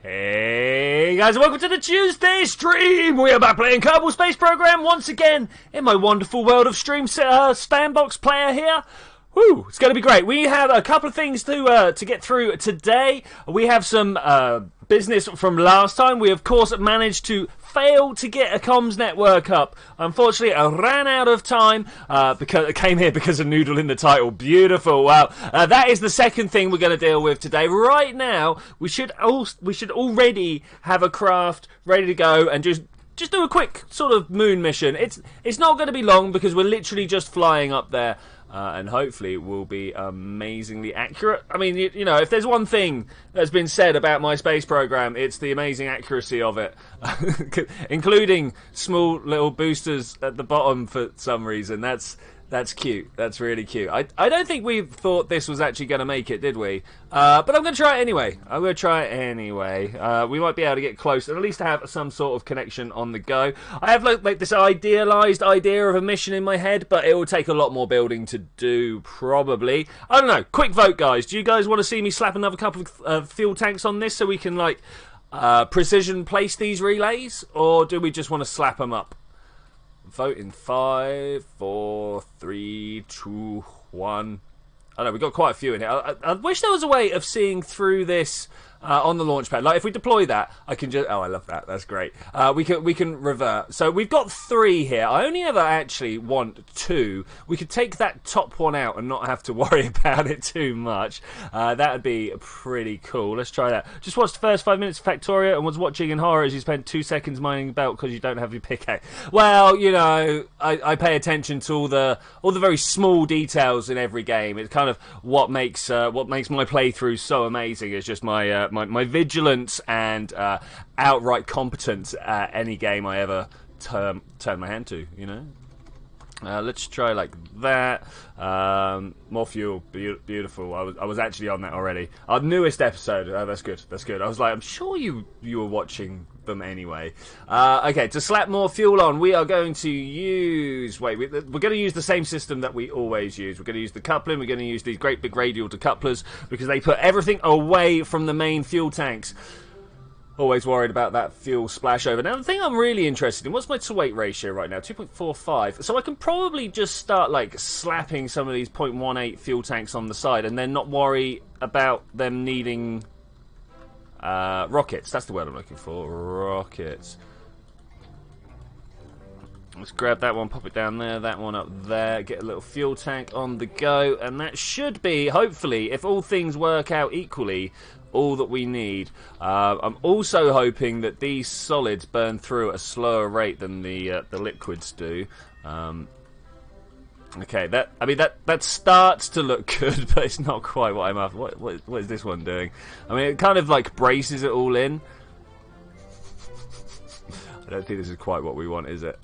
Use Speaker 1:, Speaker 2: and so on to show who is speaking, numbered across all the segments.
Speaker 1: Hey guys, and welcome to the Tuesday stream! We are back playing Kerbal Space Program once again in my wonderful world of stream sandbox player here. Woo, it's going to be great. We have a couple of things to get through today. We have some business from last time. We of course managed to fail to get a comms network up. Unfortunately, I ran out of time because I came here because of Noodle in the title. Beautiful. Wow. That is the second thing we're going to deal with today. Right now, we should already have a craft ready to go and just do a quick sort of moon mission. It's not going to be long because we're literally just flying up there. And hopefully it will be amazingly accurate. I mean, you know, if there's one thing that's been said about my space program, it's the amazing accuracy of it. Including small little boosters at the bottom for some reason. That's cute. That's really cute. I don't think we thought this was actually going to make it, did we? But I'm going to try it anyway. We might be able to get close and at least have some sort of connection on the go. I have like this idealised idea of a mission in my head, but it will take a lot more building to do, probably. I don't know. Quick vote, guys. Do you guys want to see me slap another couple of fuel tanks on this so we can, like, precision place these relays? Or do we just want to slap them up? Vote in 5, 4, 3, 2, 1. I know, we've got quite a few in here. I wish there was a way of seeing through this on the launch pad. Like, if we deploy that, I can just... Oh, I love that. That's great. We can revert. So we've got 3 here. I only ever actually want 2. We could take that top one out and not have to worry about it too much. That would be pretty cool. Let's try that. Just watched the first 5 minutes of Factoria and was watching in horror as you spent 2 seconds mining a belt because you don't have your pickaxe. Well, you know, I pay attention to all the very small details in every game. It's kind of what makes my playthrough so amazing. Is just my vigilance and outright competence at any game I ever turn my hand to, you know. Let's try like that. More fuel, beautiful. I was actually on that already. Our newest episode. That's good. That's good. I was like, I'm sure you were watching them anyway. Okay, to slap more fuel on, we are going to use. Wait, we're going to use the same system that we always use. We're going to use the coupling. We're going to use these great big radial decouplers because they put everything away from the main fuel tanks. Always worried about that fuel splash over. Now, the thing I'm really interested in, what's my to-weight ratio right now? 2.45. So I can probably just start, like, slapping some of these 0.18 fuel tanks on the side and then not worry about them needing rockets. That's the word I'm looking for. Rockets. Let's grab that one, pop it down there, that one up there, get a little fuel tank on the go, and that should be, hopefully, if all things work out equally, all that we need. I'm also hoping that these solids burn through at a slower rate than the liquids do. Okay, that starts to look good, but it's not quite what I'm after. What is this one doing? I mean, it kind of like braces it all in. I don't think this is quite what we want, is it?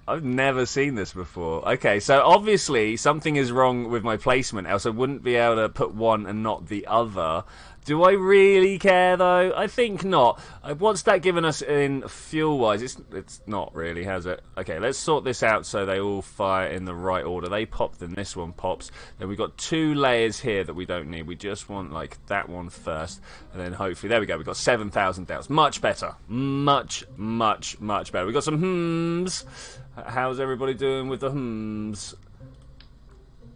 Speaker 1: I've never seen this before. Okay, so obviously something is wrong with my placement, else I wouldn't be able to put one and not the other. Do I really care, though? I think not. What's that given us in fuel-wise? It's not really, has it? Okay, let's sort this out so they all fire in the right order. They pop, then this one pops. Then we've got 2 layers here that we don't need. We just want, like, that one first. And then hopefully, there we go. We've got 7,000 delts. Much better. Much, much, much better. We've got some hms. How's everybody doing with the hms?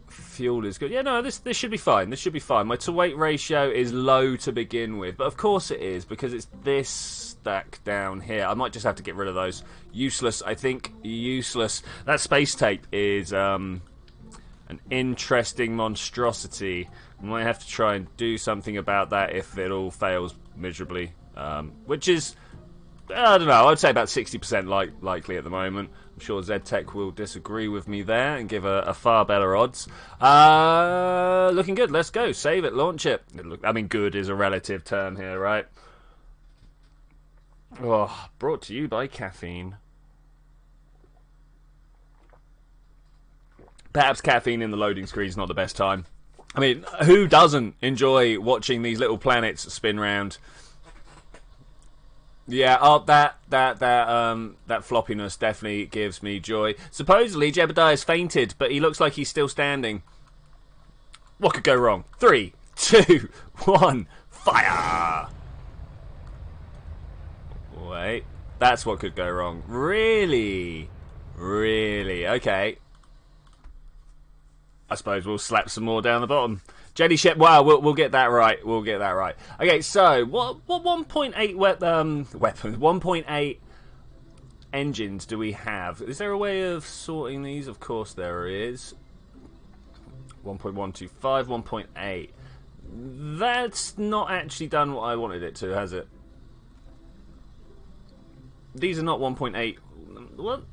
Speaker 1: Fuel is good. Yeah, no, this should be fine. This should be fine. My to-weight ratio is low to begin with, but of course it is because it's this stack down here. I might just have to get rid of those. Useless, I think. Useless. That space tape is an interesting monstrosity. I might have to try and do something about that if it all fails miserably, which is, I don't know, I'd say about 60% likely at the moment. I'm sure ZTech will disagree with me there and give a far better odds. Looking good. Let's go. Save it. Launch it. I mean, good is a relative term here, right? Oh, brought to you by caffeine. Perhaps caffeine in the loading screen is not the best time. I mean, who doesn't enjoy watching these little planets spin round? Yeah, oh, that floppiness definitely gives me joy. Supposedly, Jebediah's fainted, but he looks like he's still standing. What could go wrong? 3, 2, 1, fire! That's what could go wrong. Really? Really? Okay. I suppose we'll slap some more down the bottom. Jelly ship. Wow, we'll get that right. We'll get that right. Okay, so what 1.8 weapons, 1.8 engines do we have? Is there a way of sorting these? Of course there is. 1.125, 1.8. That's not actually done what I wanted it to, has it? These are not 1.8. What?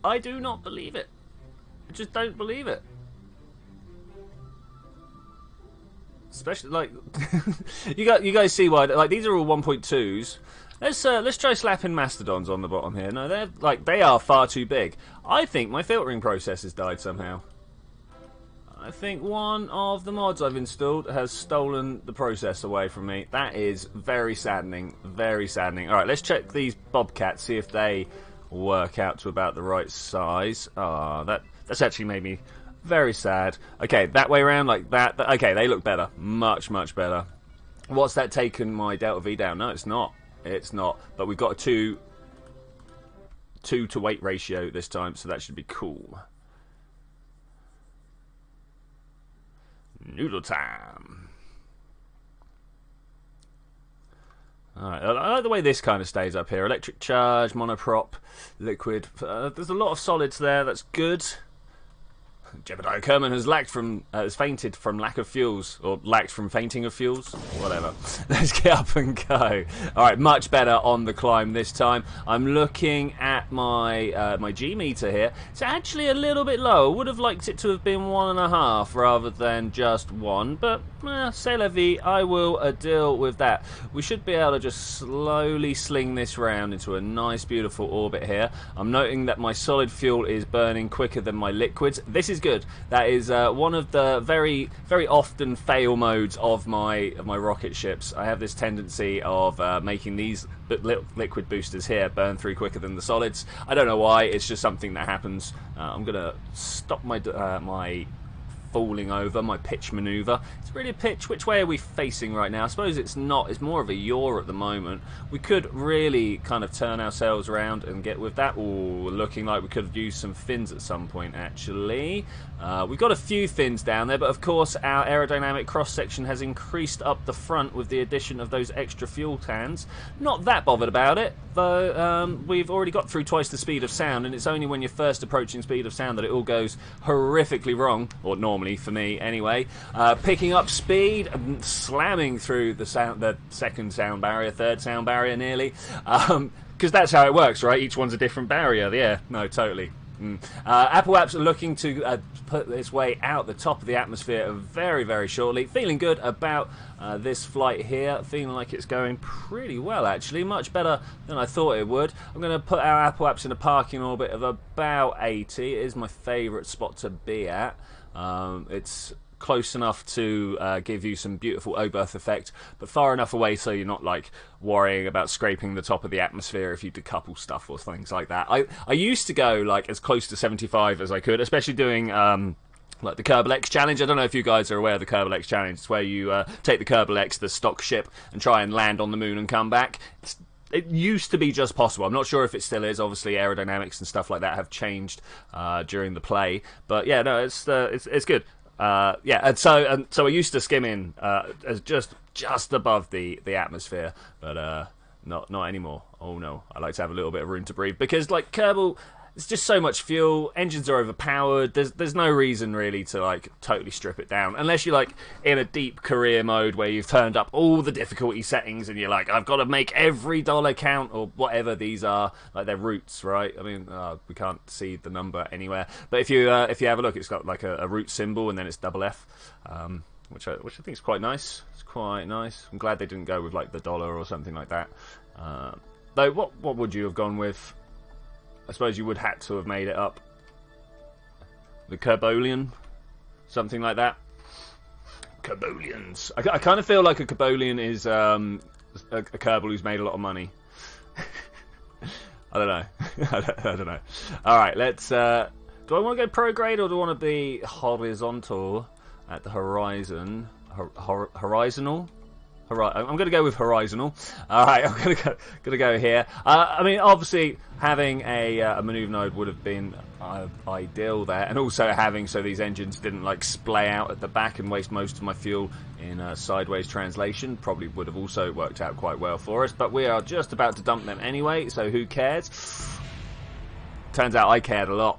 Speaker 1: I do not believe it. I just don't believe it. Especially like you guys see why like these are all 1.2s. Let's try slapping mastodons on the bottom here. No, they are far too big. I think my filtering process has died somehow. I think one of the mods I've installed has stolen the process away from me. That is very saddening. Very saddening. All right, let's check these bobcats, see if they work out to about the right size. Ah, that's actually made me very sad. Okay, that way around like that. Okay, they look better. Much, much better. What's that taken my delta V down? No, it's not. It's not. But we've got a 2 to weight ratio this time, so that should be cool. Noodle time. Alright, I like the way this kind of stays up here. Electric charge, monoprop, liquid. There's a lot of solids there, that's good. Jebediah Kerman has fainted from lack of fuels, or lacked from fainting of fuels, whatever. Let's get up and go. All right, much better on the climb this time. I'm looking at my my G meter here. It's actually a little bit low. I would have liked it to have been 1.5 rather than just 1, but c'est la vie. I will deal with that. We should be able to just slowly sling this round into a nice, beautiful orbit here. I'm noting that my solid fuel is burning quicker than my liquids. This is good. That is one of the very, very often fail modes of my rocket ships. I have this tendency of making these liquid boosters here burn through quicker than the solids. I don't know why. It's just something that happens. I'm gonna stop my my falling over, my pitch maneuver. It's really a pitch. Which way are we facing right now? I suppose it's not. It's more of a yaw at the moment. We could really kind of turn ourselves around and get with that. Ooh, looking like we could have used some fins at some point, actually. We've got a few fins down there, but of course our aerodynamic cross-section has increased up the front with the addition of those extra fuel cans. Not that bothered about it, though. We've already got through twice the speed of sound, and it's only when you're first approaching speed of sound that it all goes horrifically wrong, or normally for me anyway. Picking up speed, slamming through the second sound barrier, third sound barrier nearly, because that's how it works, right? Each one's a different barrier. Yeah, no, totally. Apple App's looking to put its way out the top of the atmosphere very, very shortly. Feeling good about this flight here. Feeling like it's going pretty well, actually. Much better than I thought it would. I'm going to put our Apple Apps in a parking orbit of about 80. It is my favourite spot to be at. It's close enough to give you some beautiful O-berth effect, but far enough away so you're not like worrying about scraping the top of the atmosphere if you decouple stuff or things like that. I used to go like as close to 75 as I could, especially doing like the Kerbal X challenge. I don't know if you guys are aware of the Kerbal X challenge. It's where you take the Kerbal X, the stock ship, and try and land on the moon and come back. It used to be just possible. I'm not sure if it still is. Obviously, aerodynamics and stuff like that have changed during the play. But yeah, no, it's good. Yeah, and so I used to skim in as just above the atmosphere, but not anymore. Oh no, I like to have a little bit of room to breathe because like Kerbal, it's just so much fuel. Engines are overpowered. There's no reason really to like totally strip it down unless you're like in a deep career mode where you've turned up all the difficulty settings and you're like, I've got to make every dollar count or whatever these are. Like they're routes, right? I mean, we can't see the number anywhere, but if you have a look, it's got like a root symbol and then it's double F, which I think is quite nice. It's quite nice. I'm glad they didn't go with like the dollar or something like that. Though, what would you have gone with? I suppose you would have to have made it up. The Kerbalian? Something like that. Kerbalians. I kind of feel like a Kerbalian is a Kerbal who's made a lot of money. I don't know. I don't know. Alright, let's... do I want to go pro grade or do I want to be horizontal at the horizon? Horizontal? I'm going to go with horizontal. All right, I'm going to go here. I mean, obviously, having a maneuver node would have been ideal there, and also having so these engines didn't like splay out at the back and waste most of my fuel in sideways translation probably would have also worked out quite well for us. But we are just about to dump them anyway, so who cares? Turns out I cared a lot.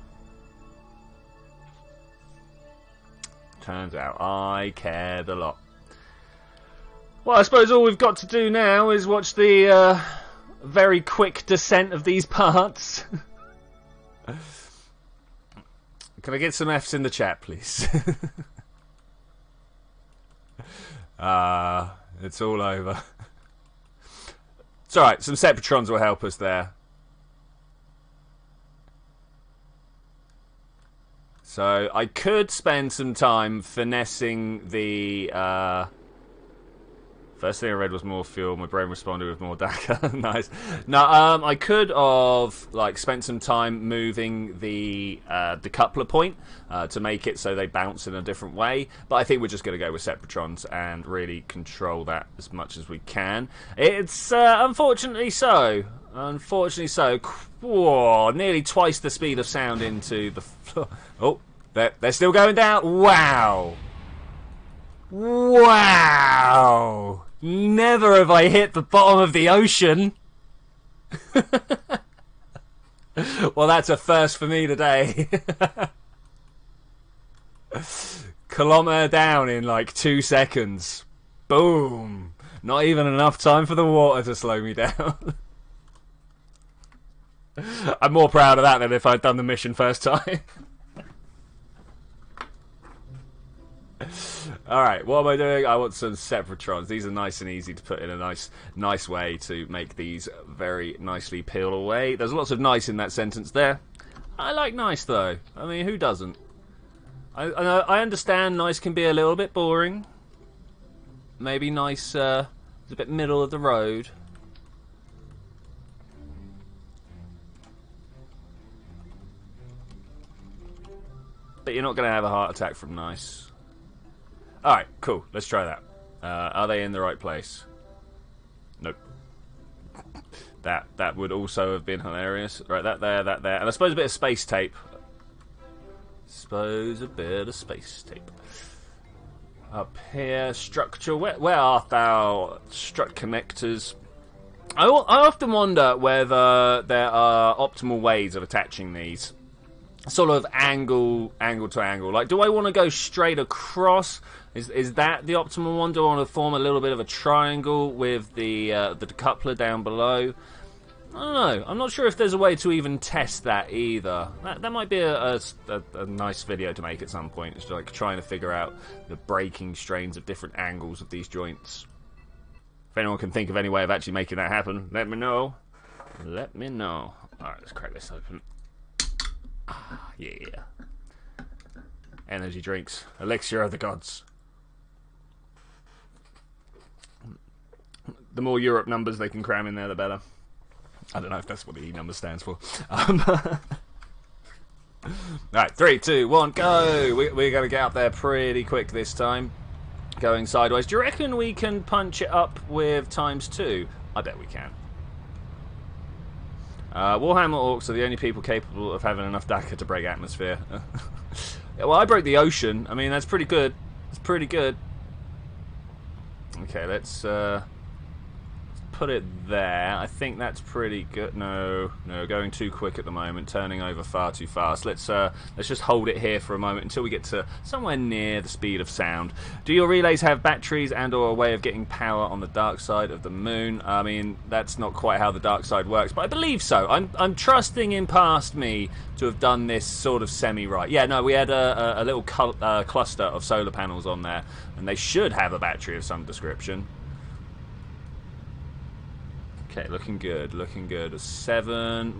Speaker 1: Turns out I cared a lot. Well, I suppose all we've got to do now is watch the very quick descent of these parts. Can I get some Fs in the chat, please? It's all over. It's alright, some Separatrons will help us there. So, I could spend some time finessing the... First thing I read was more fuel. My brain responded with more DACA. Nice. No, I could have like spent some time moving the decoupler point to make it so they bounce in a different way. But I think we're just going to go with Separatrons and really control that as much as we can. It's unfortunately so. Unfortunately so. Whoa, nearly twice the speed of sound into the floor. Oh, they're still going down. Wow. Wow. Never have I hit the bottom of the ocean. Well, that's a first for me today. Kilometre down in like 2 seconds. Boom. Not even enough time for the water to slow me down. I'm more proud of that than if I'd done the mission first time. Alright, what am I doing? I want some Separatrons. These are nice and easy to put in a nice way to make these very nicely peel away. There's lots of nice in that sentence there. I like nice though. I mean, who doesn't? I understand nice can be a little bit boring. Maybe nice is a bit middle of the road. But you're not going to have a heart attack from nice. Alright, cool. Let's try that. Are they in the right place? Nope. That would also have been hilarious. Right, that there. And I suppose a bit of space tape. Suppose a bit of space tape. Up here, structure. Where art thou, strut connectors? I often wonder whether there are optimal ways of attaching these. Sort of angle to angle. Like, do I want to go straight across? Is that the optimal one? Do I want to form a little bit of a triangle with the decoupler down below? I don't know. I'm not sure if there's a way to even test that either. That might be a nice video to make at some point. It's like trying to figure out the braking strains of different angles of these joints. If anyone can think of any way of actually making that happen, let me know. Let me know. Alright, let's crack this open. Ah, yeah. Energy drinks. Elixir of the gods. The more Europe numbers they can cram in there, the better. I don't know if that's what the E number stands for. Alright, 3, 2, 1, go! We're going to get up there pretty quick this time. Going sideways. Do you reckon we can punch it up with ×2? I bet we can. Warhammer Orcs are the only people capable of having enough DACA to break atmosphere. Yeah, well, I broke the ocean. I mean, that's pretty good. It's pretty good. Okay, let's put it there. I think that's pretty good. No, going too quick at the moment. Turning over far too fast. Let's just hold it here for a moment until we get to somewhere near the speed of sound. Do your relays have batteries and/or a way of getting power on the dark side of the moon? I mean, that's not quite how the dark side works, but I believe so. I'm trusting in past me to have done this sort of semi-right. Yeah, no, we had a little cluster of solar panels on there, and they should have a battery of some description. Okay, looking good, looking good. A 7.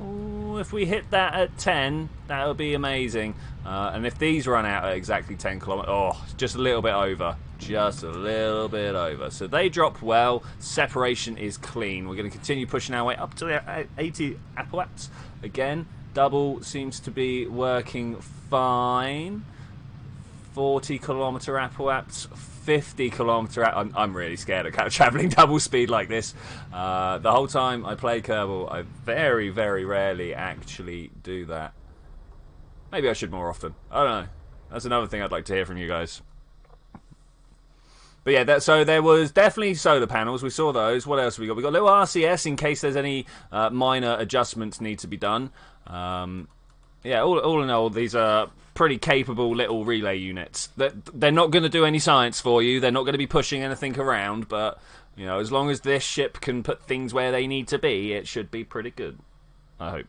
Speaker 1: Ooh, if we hit that at 10, that would be amazing. And if these run out at exactly 10 kilometers, oh, just a little bit over. Just a little bit over. So they drop well. Separation is clean. We're going to continue pushing our way up to the 80 apoaps. Again, double seems to be working fine. 40 kilometer apoaps. 50 kilometer out. I'm really scared of kind of traveling double speed like this. The whole time I play Kerbal, I very, very rarely actually do that. Maybe I should more often. I don't know. That's another thing I'd like to hear from you guys. But yeah, so there was definitely solar panels. We saw those. What else have we got? We got a little RCS in case there's any minor adjustments need to be done. Yeah, all in all, these are pretty capable little relay units. They're not going to do any science for you. They're not going to be pushing anything around. But, you know, as long as this ship can put things where they need to be, it should be pretty good. I hope.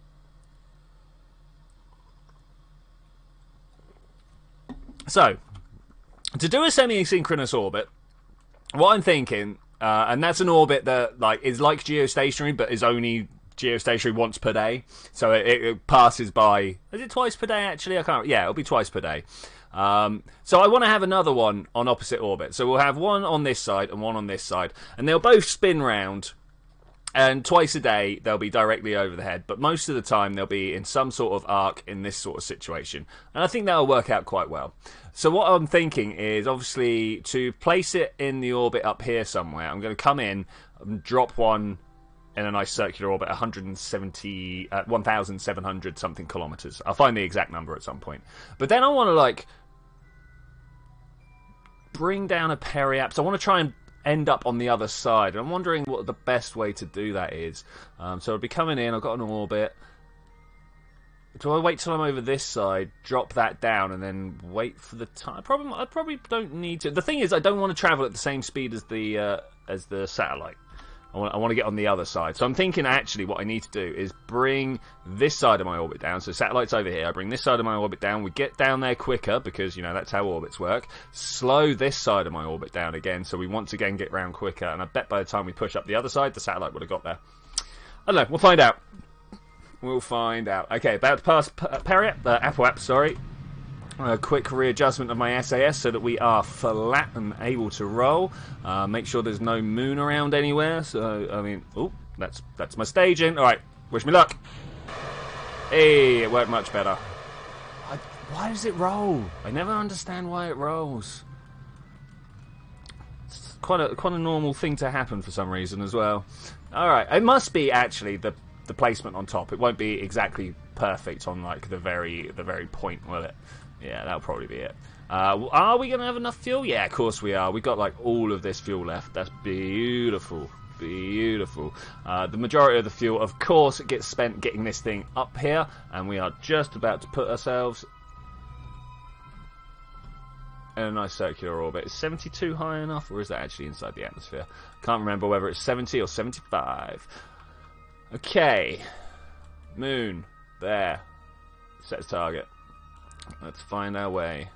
Speaker 1: So, to do a semi-synchronous orbit, what I'm thinking, and that's an orbit that is like geostationary, but is only geostationary once per day. So it passes by. Is it twice per day? Actually, I can't. Yeah, it'll be twice per day. So I want to have another one on opposite orbit. So we'll have one on this side and one on this side, and they'll both spin round. And twice a day they'll be directly over the head, but most of the time they'll be in some sort of arc in this sort of situation. And I think that'll work out quite well. So what I'm thinking is, obviously, to place it in the orbit up here somewhere, I'm going to come in and drop one in a nice circular orbit, 1,700 something kilometers. I'll find the exact number at some point. But then I want to, like, bring down a periapse. I want to try and end up on the other side. I'm wondering what the best way to do that is. So I'll be coming in, I've got an orbit. Do I wait till I'm over this side, drop that down, and then wait for the time? I probably don't need to. The thing is, I don't want to travel at the same speed as the satellite. I want to get on the other side. So I'm thinking, actually, what I need to do is bring this side of my orbit down. So satellite's over here. I bring this side of my orbit down. We get down there quicker because, you know, that's how orbits work. Slow this side of my orbit down again, so we once again get round quicker. And I bet by the time we push up the other side, the satellite would have got there. I don't know. We'll find out. We'll find out. Okay, about to pass Apoapse, sorry. A quick readjustment of my SAS so that we are flat and able to roll. Make sure there's no moon around anywhere. So, I mean, oh, that's my staging. All right, wish me luck. Hey, it worked much better. Why does it roll? I never understand why it rolls. It's quite a normal thing to happen for some reason as well. All right, it must be actually the placement on top. It won't be exactly perfect on like the very point, will it? Yeah, that'll probably be it. Are we going to have enough fuel? Yeah, of course we are. We've got like all of this fuel left. That's beautiful. Beautiful. The majority of the fuel, of course, gets spent getting this thing up here, and we are just about to put ourselves in a nice circular orbit. Is 72 high enough, or is that actually inside the atmosphere? Can't remember whether it's 70 or 75. Okay. Moon. There. Set target. Let's find our way.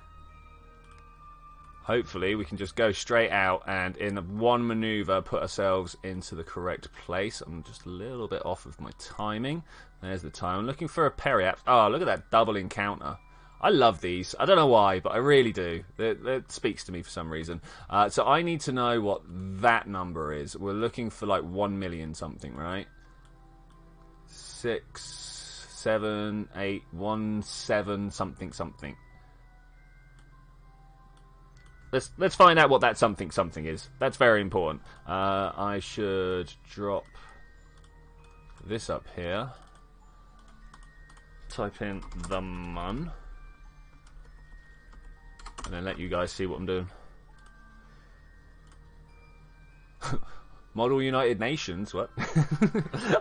Speaker 1: Hopefully we can just go straight out and in one maneuver put ourselves into the correct place. I'm just a little bit off of my timing. There's the time. I'm looking for a periapse. Oh, look at that double encounter. I love these. I don't know why, but I really do. It speaks to me for some reason. So I need to know what that number is. We're looking for like 1 million something, right? 6, 7, 8, 1, 7, something. Let's find out what that something is. That's very important. I should drop this up here. Type in the mun. And then let you guys see what I'm doing. Model United Nations, what?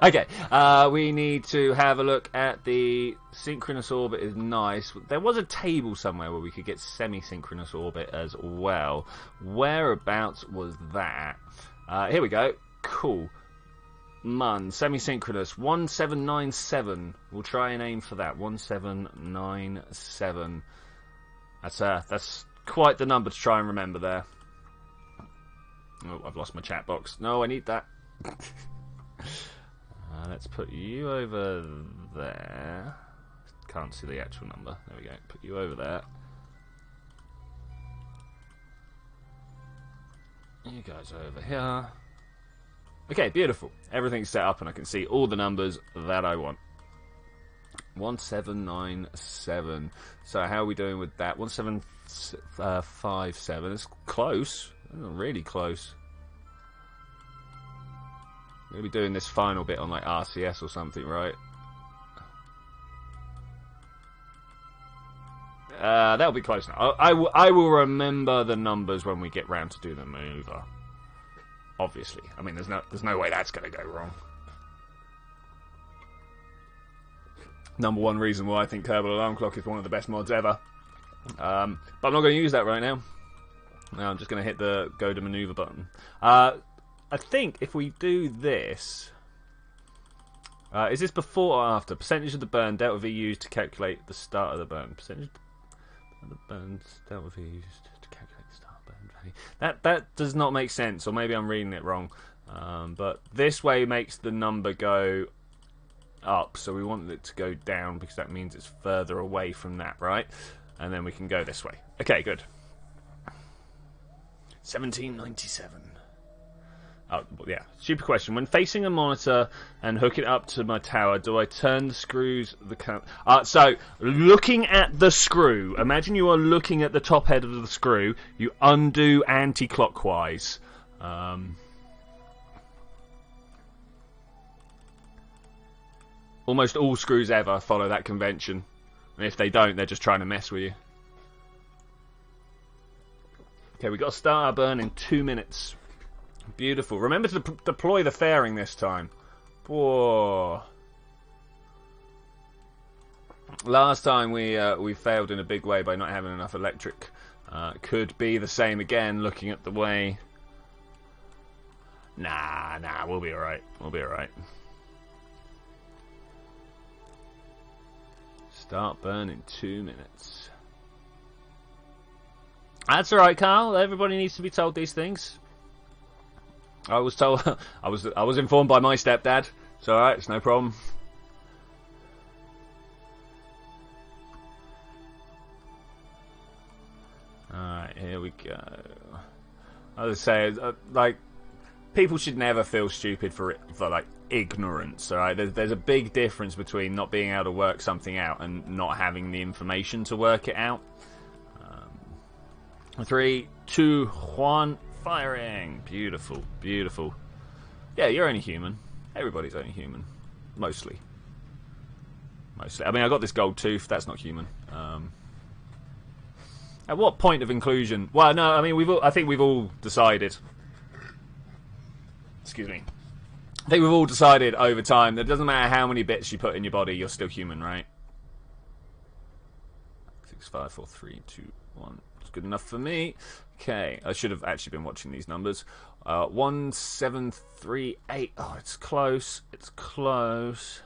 Speaker 1: Okay, we need to have a look at the synchronous orbit is nice. There was a table somewhere where we could get semi-synchronous orbit as well. Whereabouts was that? Here we go. Cool. Mun, semi-synchronous, 1797. We'll try and aim for that. 1797. That's quite the number to try and remember there. Oh, I've lost my chat box. No, I need that. Let's put you over there. Can't see the actual number. There we go. Put you over there. You guys over here. Okay, beautiful. Everything's set up and I can see all the numbers that I want. 1797. So how are we doing with that? 17 5, 7. It's close. Really close. I'm going to be doing this final bit on like RCS or something, right? That'll be close now. I will remember the numbers when we get round to do the maneuver. Obviously. I mean, there's no way that's going to go wrong. Number one reason why I think Kerbal Alarm Clock is one of the best mods ever. But I'm not going to use that right now. No, I'm just going to hit the go to maneuver button. I think if we do this... is this before or after? Percentage of the burn delta V used to calculate the start of the burn. Percentage of the burn delta V used to calculate the start of the burn value. That does not make sense, or maybe I'm reading it wrong. But this way makes the number go up, so we want it to go down because that means it's further away from that, right? And then we can go this way. Okay, good. 1797. Oh, yeah. Stupid question. When facing a monitor and hook it up to my tower, do I turn the screws... So, looking at the screw, imagine you are looking at the top head of the screw, you undo anti-clockwise. Almost all screws ever follow that convention. And if they don't, they're just trying to mess with you. Okay, we got to start our burn in 2 minutes. Beautiful. Remember to deploy the fairing this time. Whoa. Last time we failed in a big way by not having enough electric. Could be the same again, looking at the way. Nah, we'll be alright. We'll be alright. Start burn in 2 minutes. That's alright, Carl. Everybody needs to be told these things. I was told. I was informed by my stepdad. It's alright. It's no problem. Alright, here we go. I was saying, like, people should never feel stupid for like ignorance. Alright, there's a big difference between not being able to work something out and not having the information to work it out. 3, 2, 1. Firing. Beautiful, beautiful. Yeah, you're only human. Everybody's only human. Mostly. I mean, I got this gold tooth. That's not human. At what point of inclusion? Well, no, I mean, I think we've all decided. Excuse me. I think we've all decided over time that it doesn't matter how many bits you put in your body, you're still human, right? 6, 5, 4, 3, 2, 1. It's good enough for me. Okay, I should have actually been watching these numbers. 1738. Oh, it's close. It's close.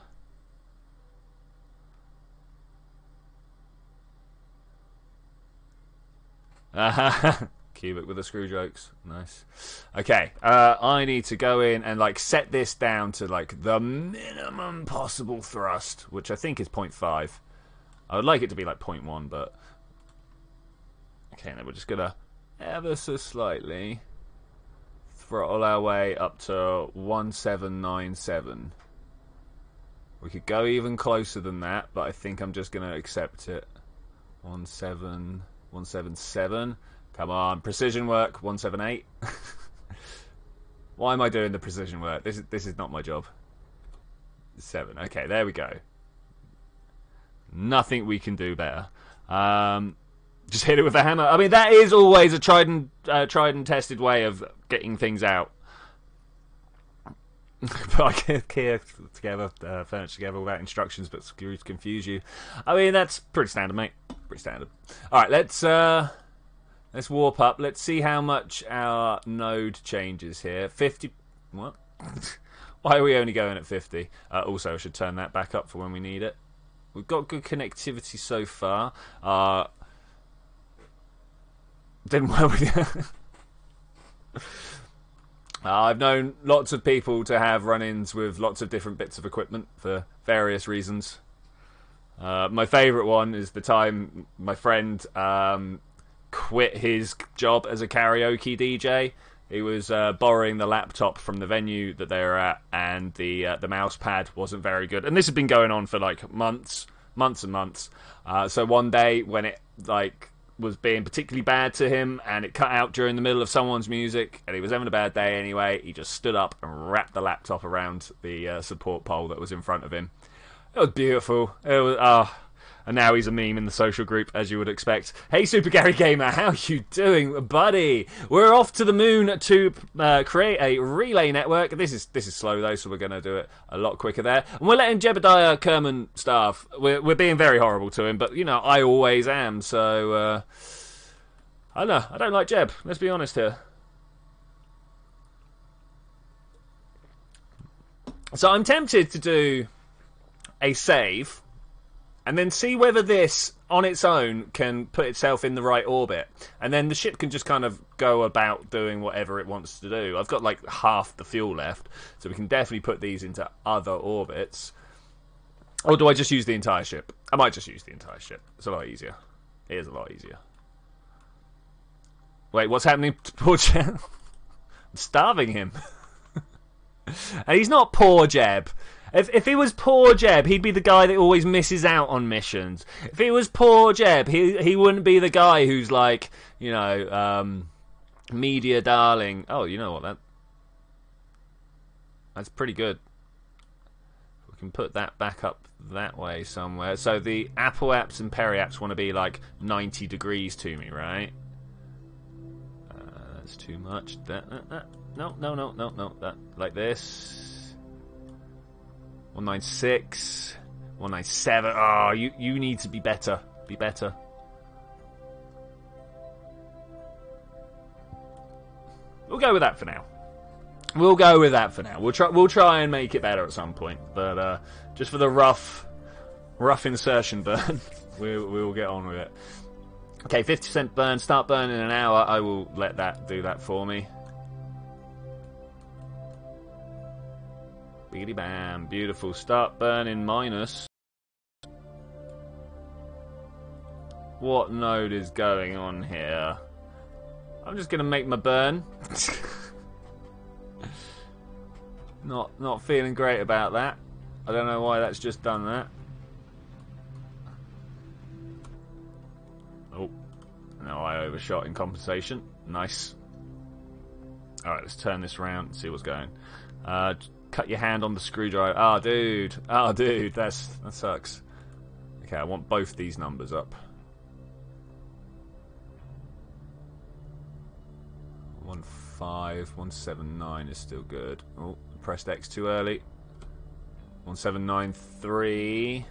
Speaker 1: Cubic with the screw jokes. Nice. Okay, I need to go in and like set this down to like the minimum possible thrust, which I think is 0.5. I would like it to be like 0.1, but okay, then we're just gonna ever so slightly throttle our way up to 1797. We could go even closer than that, but I think I'm just gonna accept it. 177. Come on, precision work. 178. Why am I doing the precision work? This is not my job. 7. Okay, there we go. Nothing we can do better. Just hit it with a hammer. I mean, that is always a tried and tested way of getting things out. Put IKEA together, furniture together without instructions, but screws confuse you. I mean, that's pretty standard, mate. Pretty standard. All right, let's warp up. Let's see how much our node changes here. 50. What? Why are we only going at 50? Also, I should turn that back up for when we need it. We've got good connectivity so far. Didn't well with you. I've known lots of people to have run-ins with lots of different bits of equipment for various reasons. My favourite one is the time my friend quit his job as a karaoke DJ. He was borrowing the laptop from the venue that they were at, and the mouse pad wasn't very good. And this had been going on for like months and months. So one day when it like was being particularly bad to him, and it cut out during the middle of someone's music, and he was having a bad day anyway. He just stood up and wrapped the laptop around the support pole that was in front of him. It was beautiful. It was and now he's a meme in the social group, as you would expect. Hey, Super Gary Gamer, how you doing, buddy? We're off to the moon to create a relay network. This is slow, though, so we're going to do it a lot quicker there. And we're letting Jebediah Kerman starve. We're being very horrible to him, but, you know, I always am, so... I don't know. I don't like Jeb. Let's be honest here. So I'm tempted to do a save... and then see whether this, on its own, can put itself in the right orbit. And then the ship can just kind of go about doing whatever it wants to do. I've got, like, half the fuel left, so we can definitely put these into other orbits. Or do I just use the entire ship? I might just use the entire ship. It's a lot easier. It is a lot easier. Wait, what's happening to poor Jeb? I'm starving him. And he's not poor Jeb. If he was poor Jeb, he'd be the guy that always misses out on missions. If he was poor Jeb, he wouldn't be the guy who's like, you know, media darling. Oh, you know what, that's pretty good. We can put that back up that way somewhere. So the Apple apps and Peri apps want to be like 90 degrees to me, right? That's too much. No. That like this. 196, 197. Oh, you need to be better. Be better. We'll go with that for now. We'll try and make it better at some point. But just for the rough insertion burn, we will get on with it. Okay, 50% burn. Start burning in an hour. I will let that do that for me. Biggity bam, beautiful. Start burning minus. What node is going on here? I'm just gonna make my burn. Not feeling great about that. I don't know why that's just done that. Oh, no, I overshot in compensation. Nice. All right, let's turn this around and see what's going. Cut your hand on the screwdriver. Oh, dude. That sucks. Okay, I want both these numbers up. 15179 is still good. Oh, pressed X too early. 1793.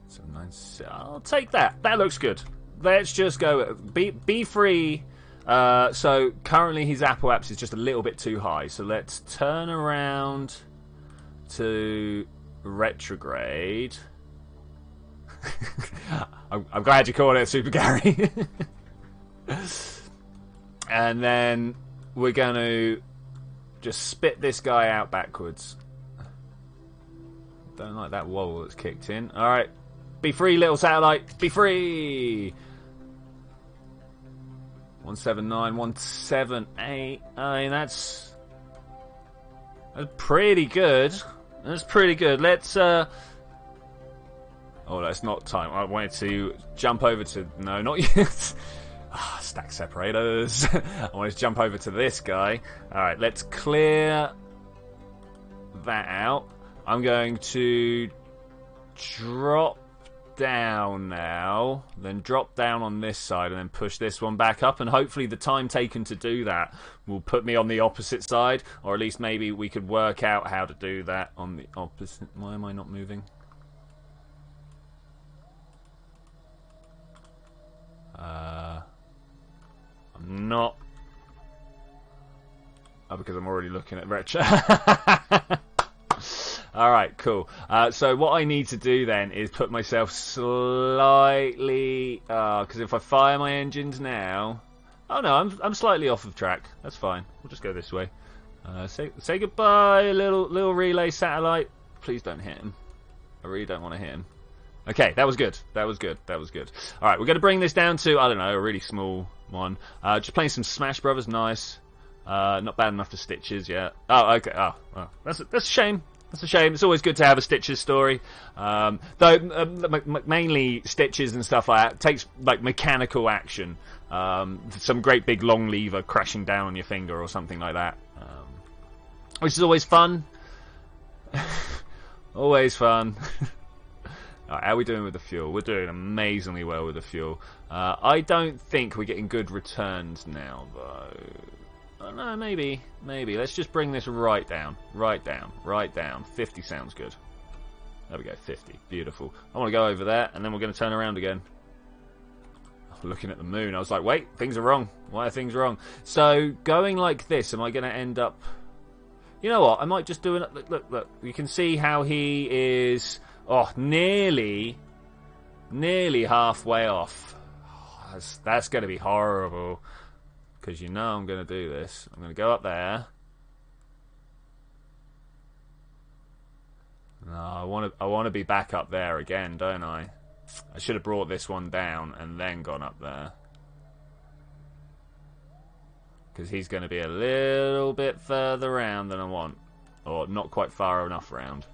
Speaker 1: 796. I'll take that. That looks good. Let's just go. Be free. So currently his Apple apps is just a little bit too high. So let's turn around to retrograde. I'm glad you called it, Super Gary. And then we're going to just spit this guy out backwards. Don't like that wobble that's kicked in. Alright. Be free, little satellite. Be free. 179, 178. I mean, that's pretty good. That's pretty good. Let's oh, that's not time. I wanted to jump over to... No, not yet. Stack separators. I wanted to jump over to this guy. Alright, let's clear that out. I'm going to drop down now, then drop down on this side and then push this one back up, and hopefully the time taken to do that will put me on the opposite side, or at least maybe we could work out how to do that on the opposite. Why am I not moving? I'm not. Oh, because I'm already looking at retro. Alright, cool. So what I need to do then is put myself slightly... because if I fire my engines now... Oh no, I'm slightly off of track. That's fine. We'll just go this way. Say goodbye, little relay satellite. Please don't hit him. I really don't want to hit him. Okay, that was good. Alright, we're going to bring this down to, I don't know, a really small one. Just playing some Smash Brothers. Nice. Not bad enough for Stitches yet. Oh, okay. Oh, well, that's a shame. That's a shame. It's always good to have a Stitches story. Though mainly Stitches and stuff like that takes like mechanical action. Some great big long lever crashing down on your finger or something like that. Which is always fun. Always fun. Right, how are we doing with the fuel? We're doing amazingly well with the fuel. I don't think we're getting good returns now, though. I don't know, maybe. Let's just bring this right down. Right down. 50 sounds good. There we go, 50. Beautiful. I want to go over there, and then we're going to turn around again. Looking at the moon, I was like, wait, things are wrong. Why are things wrong? So, going like this, am I going to end up... You know what? I might just do it. Look. You can see how he is... Oh, nearly halfway off. Oh, that's going to be horrible. Because you know I'm going to do this. I'm going to go up there. No, I want to be back up there again, don't I? I should have brought this one down and then gone up there. Because he's going to be a little bit further round than I want. Or not quite far enough round.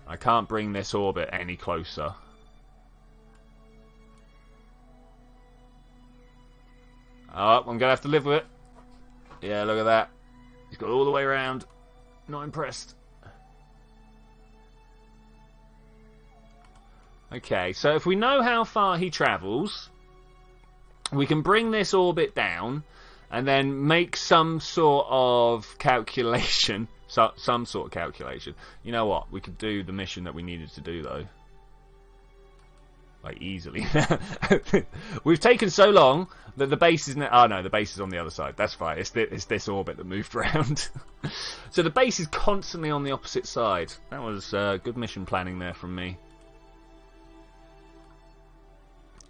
Speaker 1: I can't bring this orbit any closer. Oh, I'm going to have to live with it. Yeah, look at that. He's got all the way around. Not impressed. Okay, so if we know how far he travels, we can bring this orbit down and then make some sort of calculation. Some sort of calculation. You know what? We could do the mission that we needed to do, though. Like, easily. We've taken so long that the base is... Oh, no, the base is on the other side. That's fine. It's this orbit that moved around. So the base is constantly on the opposite side. That was good mission planning there from me.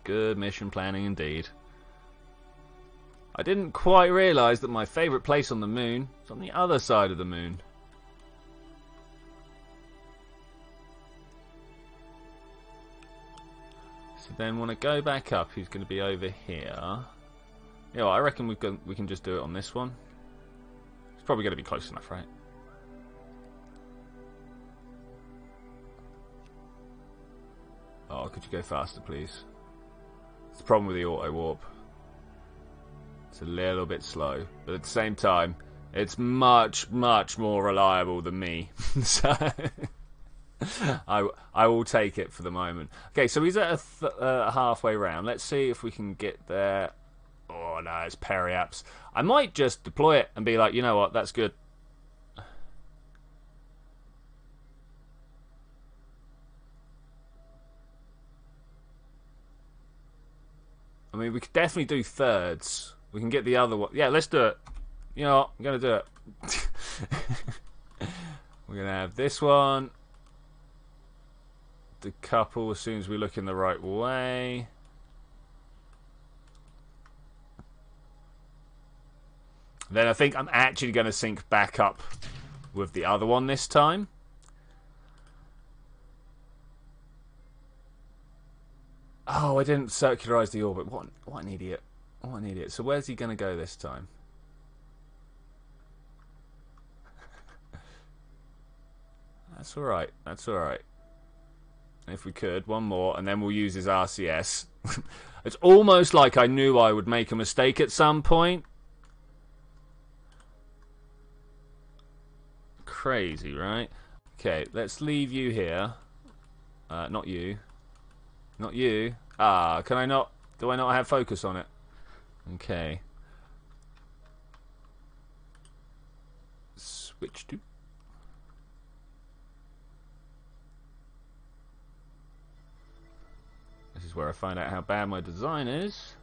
Speaker 1: Good mission planning indeed. I didn't quite realise that my favourite place on the moon is on the other side of the moon. So then when I go back up, he's going to be over here. Yeah, well, I reckon we can just do it on this one. It's probably going to be close enough, right? Oh, could you go faster, please? It's the problem with the auto warp. It's a little bit slow, but at the same time, it's much, much more reliable than me. So I will take it for the moment. Okay, so he's at a halfway round. Let's see if we can get there. Oh no, it's periaps. I might just deploy it and be like, you know what, that's good. I mean, we could definitely do thirds. We can get the other one. Yeah, let's do it. You know what? I'm going to do it. We're going to have this one. Decouple as soon as we look in the right way. Then I think I'm actually going to sync back up with the other one this time. Oh, I didn't circularize the orbit. What an idiot. What an idiot. So where's he going to go this time? That's alright. That's alright. If we could, one more, and then we'll use his RCS. It's almost like I knew I would make a mistake at some point. Crazy, right? Okay, let's leave you here. Not you. Not you. Ah, can I not? Do I not have focus on it? Okay. Switch to. This is where I find out how bad my design is.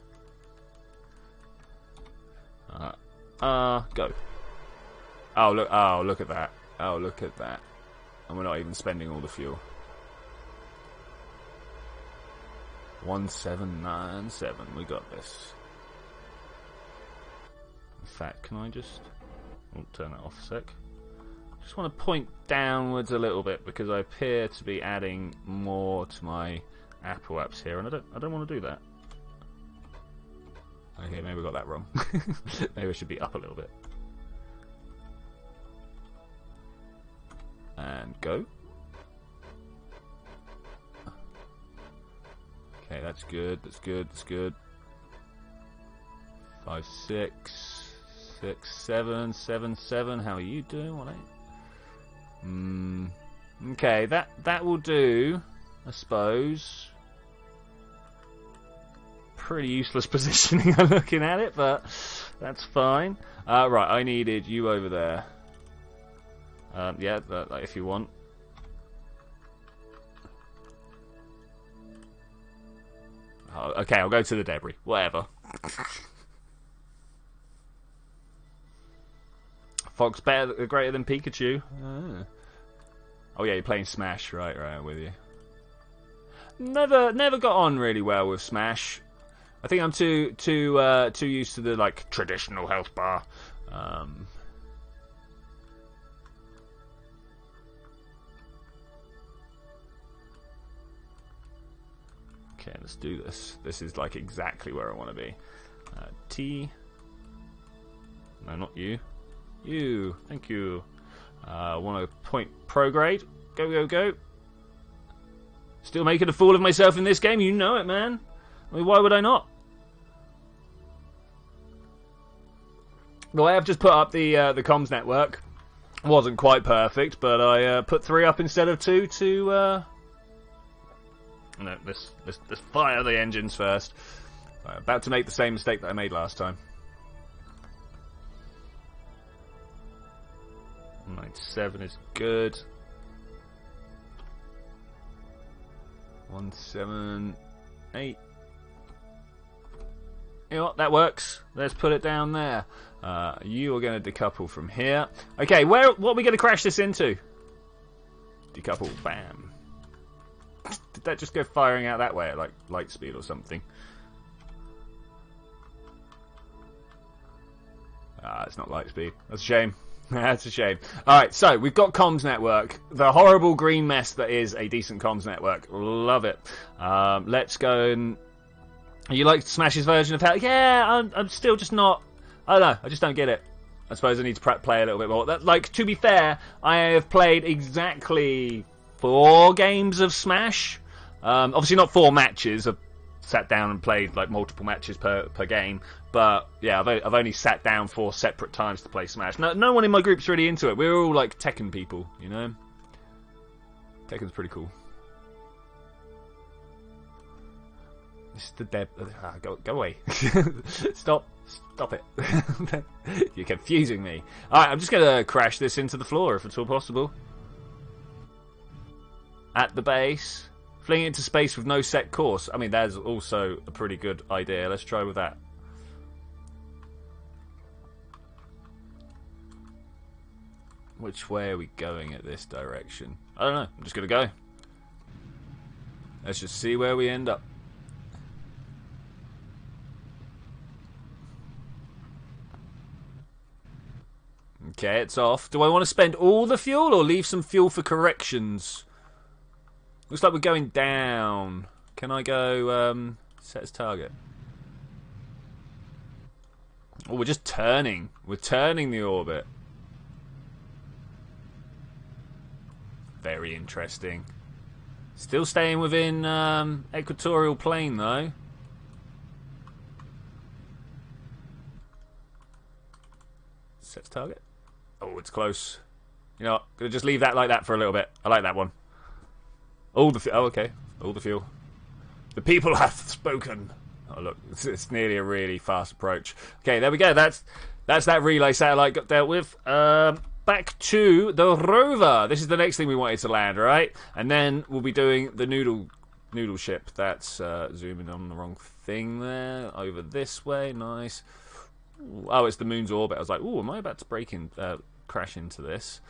Speaker 1: Go. Oh look at that. Oh, look at that. And we're not even spending all the fuel. 1797. We got this. In fact, can I just... Oh, turn that off a sec. Just want to point downwards a little bit because I appear to be adding more to my Apple apps here, and I don't want to do that. Okay, maybe I got that wrong. Maybe I should be up a little bit. And And go. Okay, that's good. That's good. That's good. 5, 6, 6, 7, 7, 7. How are you doing? 1, 8. Okay, that will do, I suppose. Pretty useless positioning. I'm looking at it, but that's fine. Right, I needed you over there. Yeah, if you want. Oh, okay, I'll go to the debris. Whatever. Fox greater than Pikachu. Oh yeah, you're playing Smash. Right, I'm with you. Never got on really well with Smash. I think I'm too used to the like traditional health bar. Okay, let's do this. This is like exactly where I want to be. T. No, not you. You. Thank you. Want a point prograde. Go, go, go. Still making a fool of myself in this game. You know it, man. I mean, why would I not? Well, I have just put up the comms network. Wasn't quite perfect, but I put 3 up instead of 2 to... No, let's fire the engines first. Right, about to make the same mistake that I made last time. 97 is good. 178. You know what? That works. Let's put it down there. You are going to decouple from here. Okay, what are we going to crash this into? Decouple. Bam. Did that just go firing out that way at like light speed or something? It's not light speed. That's a shame. That's a shame. Alright, so we've got comms network. The horrible green mess that is a decent comms network. Love it. Let's go and... You like Smash's version of how... Yeah, I'm still just not... I don't know. I just don't get it. I suppose I need to play a little bit more. Like, to be fair, I have played exactly 4 games of Smash. Obviously not 4 matches. I've sat down and played like multiple matches per game. But yeah, I've only sat down 4 separate times to play Smash. No one in my group's really into it. We're all like Tekken people, you know. Tekken's pretty cool. This is the deb. Go away. Stop it. You're confusing me. Alright, I'm just gonna crash this into the floor if it's all possible. At the base. Fling it into space with no set course. I mean, that's also a pretty good idea. Let's try with that. Which way are we going at this direction? I don't know. I'm just going to go. Let's just see where we end up. Okay, it's off. Do I want to spend all the fuel or leave some fuel for corrections? Looks like we're going down. Can I go set as target? Oh, we're just turning. We're turning the orbit. Very interesting. Still staying within equatorial plane though. Set as target. Oh, it's close. You know what? Gonna just leave that like that for a little bit. I like that one. All the okay. All the fuel. The people have spoken. Oh look, it's nearly a really fast approach. Okay, there we go. That's that relay satellite got dealt with. Back to the rover. This is the next thing we wanted to land, right? And then we'll be doing the noodle ship. That's zooming on the wrong thing there. Over this way, nice. Ooh, oh, it's the moon's orbit. I was like, oh, am I about to crash into this?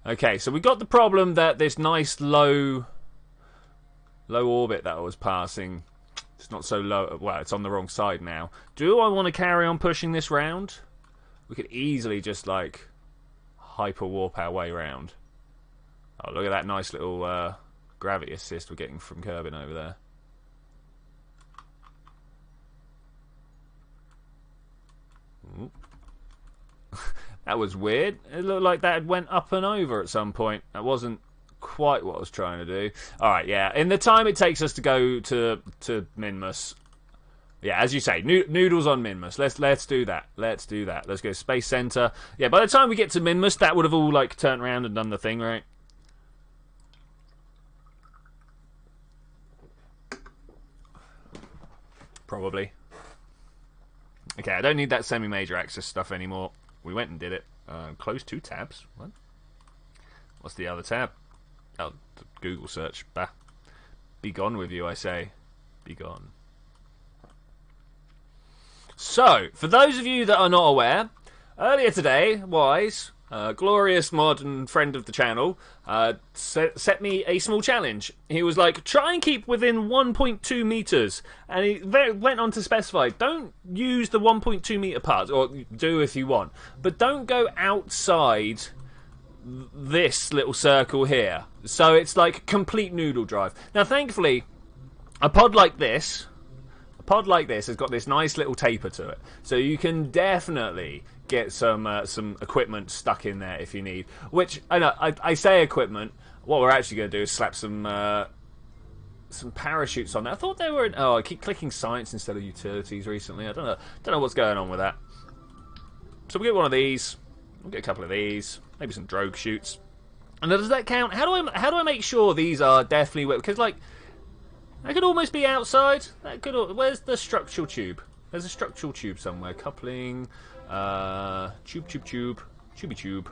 Speaker 1: Okay, so we got the problem that this nice low orbit that I was passing, it's not so low. Well, it's on the wrong side now. Do I want to carry on pushing this round? We could easily just like hyper warp our way round. Oh, look at that nice little gravity assist we're getting from Kerbal over there. That was weird. It looked like that had went up and over at some point. That wasn't quite what I was trying to do. All right, yeah. In the time it takes us to go to Minmus. Yeah, as you say, Noodles on Minmus. Let's do that. Let's do that. Let's go Space Center. Yeah, by the time we get to Minmus, that would have all like turned around and done the thing, right? Probably. Okay, I don't need that semi-major access stuff anymore. We went and did it. Close 2 tabs. What? What's the other tab? Oh, the Google search. Bah. Be gone with you, I say. Be gone. So, for those of you that are not aware, earlier today, Weiss, glorious mod and friend of the channel, set me a small challenge. He was like, try and keep within 1.2 meters. And he went on to specify, don't use the 1.2 meter part, or do if you want, but don't go outside this little circle here. So it's like complete noodle drive. Now, thankfully, a pod like this has got this nice little taper to it, so you can definitely get some equipment stuck in there if you need. Which I say equipment. What we're actually going to do is slap some parachutes on there. I thought they were. Oh, I keep clicking science instead of utilities recently. I don't know what's going on with that. So we'll get one of these. We'll get a couple of these. Maybe some drogue shoots. And does that count? How do I make sure these are definitely? Because like. That could almost be outside. That could. Where's the structural tube? There's a structural tube somewhere. Coupling. Tubey tube.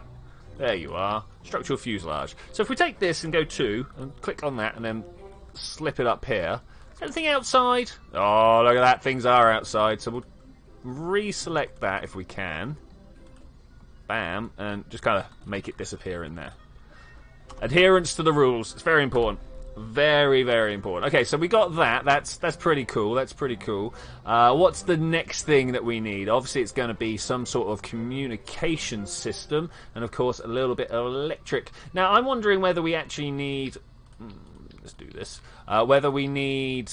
Speaker 1: There you are. Structural fuselage. So if we take this and go 2 and click on that and then slip it up here. Is anything outside? Oh, look at that. Things are outside. So we'll reselect that if we can. Bam, and just kind of make it disappear in there. Adherence to the rules. It's very important. Very, very important. Okay, so we got that. That's pretty cool. That's pretty cool. What's the next thing that we need? Obviously, it's going to be some sort of communication system, and of course, a little bit of electric. Now, I'm wondering whether we actually need. Let's do this. Whether we need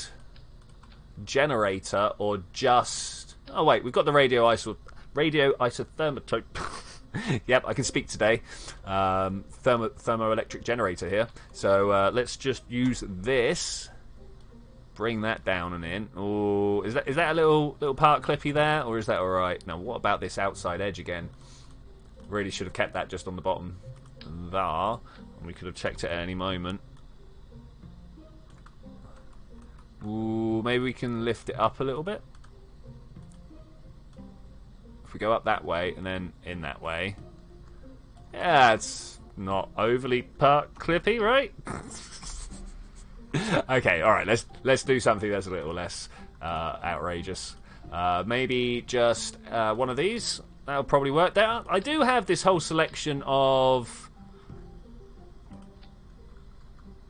Speaker 1: generator or just. Oh wait, we've got the radio isothermotope. Yep, I can speak today. Thermoelectric generator here. So let's just use this. Bring that down and in. Oh, is that a little part clippy there, or is that all right? Now, what about this outside edge again? Really should have kept that just on the bottom there, and we could have checked it at any moment. Ooh, maybe we can lift it up a little bit. We go up that way and then in that way. Yeah, it's not overly part clippy, right? Okay, all right. Let's do something that's a little less outrageous. Maybe just one of these. That'll probably work. I do have this whole selection of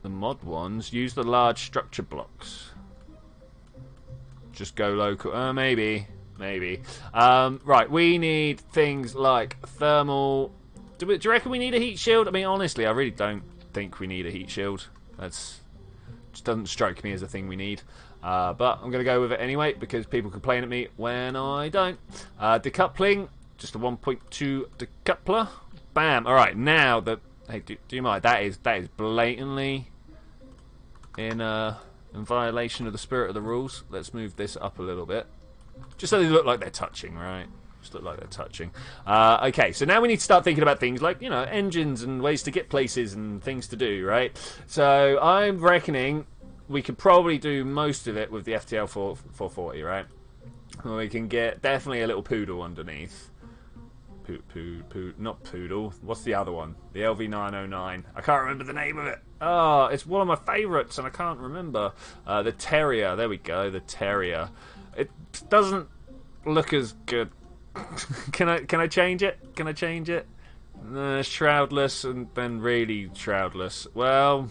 Speaker 1: the mod ones. Use the large structure blocks. Just go local. Maybe. Right, we need things like thermal. Do you reckon we need a heat shield? I mean, honestly, I really don't think we need a heat shield. That's just doesn't strike me as a thing we need. But I'm going to go with it anyway because people complain at me when I don't. Decoupling, just a 1.2 decoupler. Bam. All right, now that. Hey, do you mind? That is blatantly in violation of the spirit of the rules. Let's move this up a little bit. Just so they look like they're touching, right? Just look like they're touching. Okay, so now we need to start thinking about things like, engines and ways to get places and things to do, right? So I'm reckoning we could probably do most of it with the FTL 440, right? We can get definitely a little poodle underneath. Not poodle. What's the other one? The LV909. I can't remember the name of it. Oh, it's one of my favourites and I can't remember. The Terrier. There we go, the Terrier. It doesn't look as good. Can I change it? Can I change it? Shroudless and then really shroudless. Well,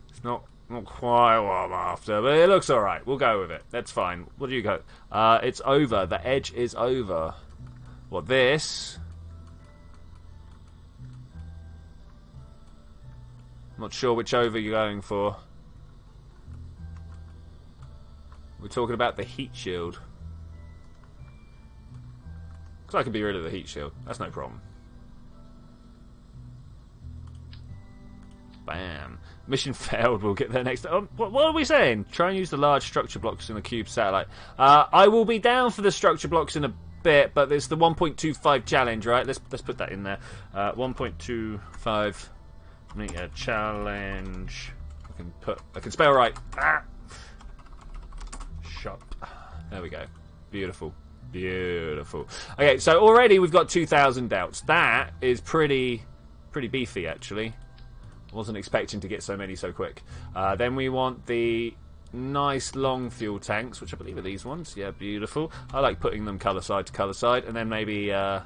Speaker 1: it's not quite what I'm after, but it looks alright. We'll go with it. That's fine. What do you go? It's over. The edge is over. What, this? Not sure which over you're going for. We're talking about the heat shield. Because I can be rid of the heat shield. That's no problem. Bam. Mission failed. We'll get there next. What are we saying? Try and use the large structure blocks in the cube satellite. I will be down for the structure blocks in a bit, but it's the 1.25 challenge, right? Let's put that in there. 1.25 meter challenge. I can spell right. Shop. There we go. Beautiful. Beautiful. Okay, so already we've got 2,000 doubts. That is pretty beefy, actually. Wasn't expecting to get so many so quick. Then we want the nice long fuel tanks, which I believe are these ones. Yeah, beautiful. I like putting them colour side to colour side. And then maybe... let's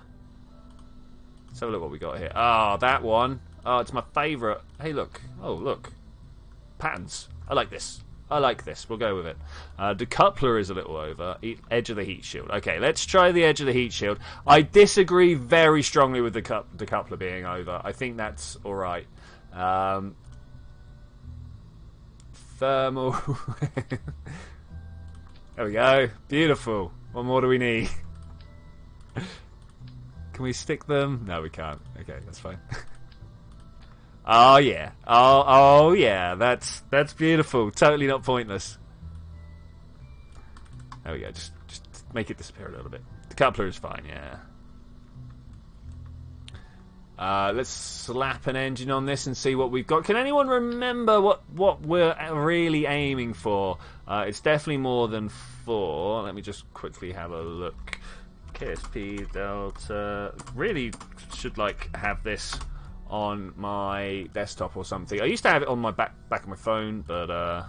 Speaker 1: have a look what we got here. Ah, that one. Oh, it's my favourite. Hey, look. Oh, look. Patterns. I like this. I like this. We'll go with it. Decoupler is a little over. Edge of the heat shield. Okay, let's try the edge of the heat shield. I disagree very strongly with the decoupler being over. I think that's alright. Thermal. There we go. Beautiful. What more do we need? Can we stick them? No, we can't. Okay, that's fine. Oh yeah. Oh yeah. That's beautiful. Totally not pointless. There we go. Just make it disappear a little bit. The coupler is fine. Yeah. Let's slap an engine on this and see what we've got. Can anyone remember what we're really aiming for? It's definitely more than 4. Let me just quickly have a look. KSP Delta. Really should have this on my desktop or something. I used to have it on my back of my phone, but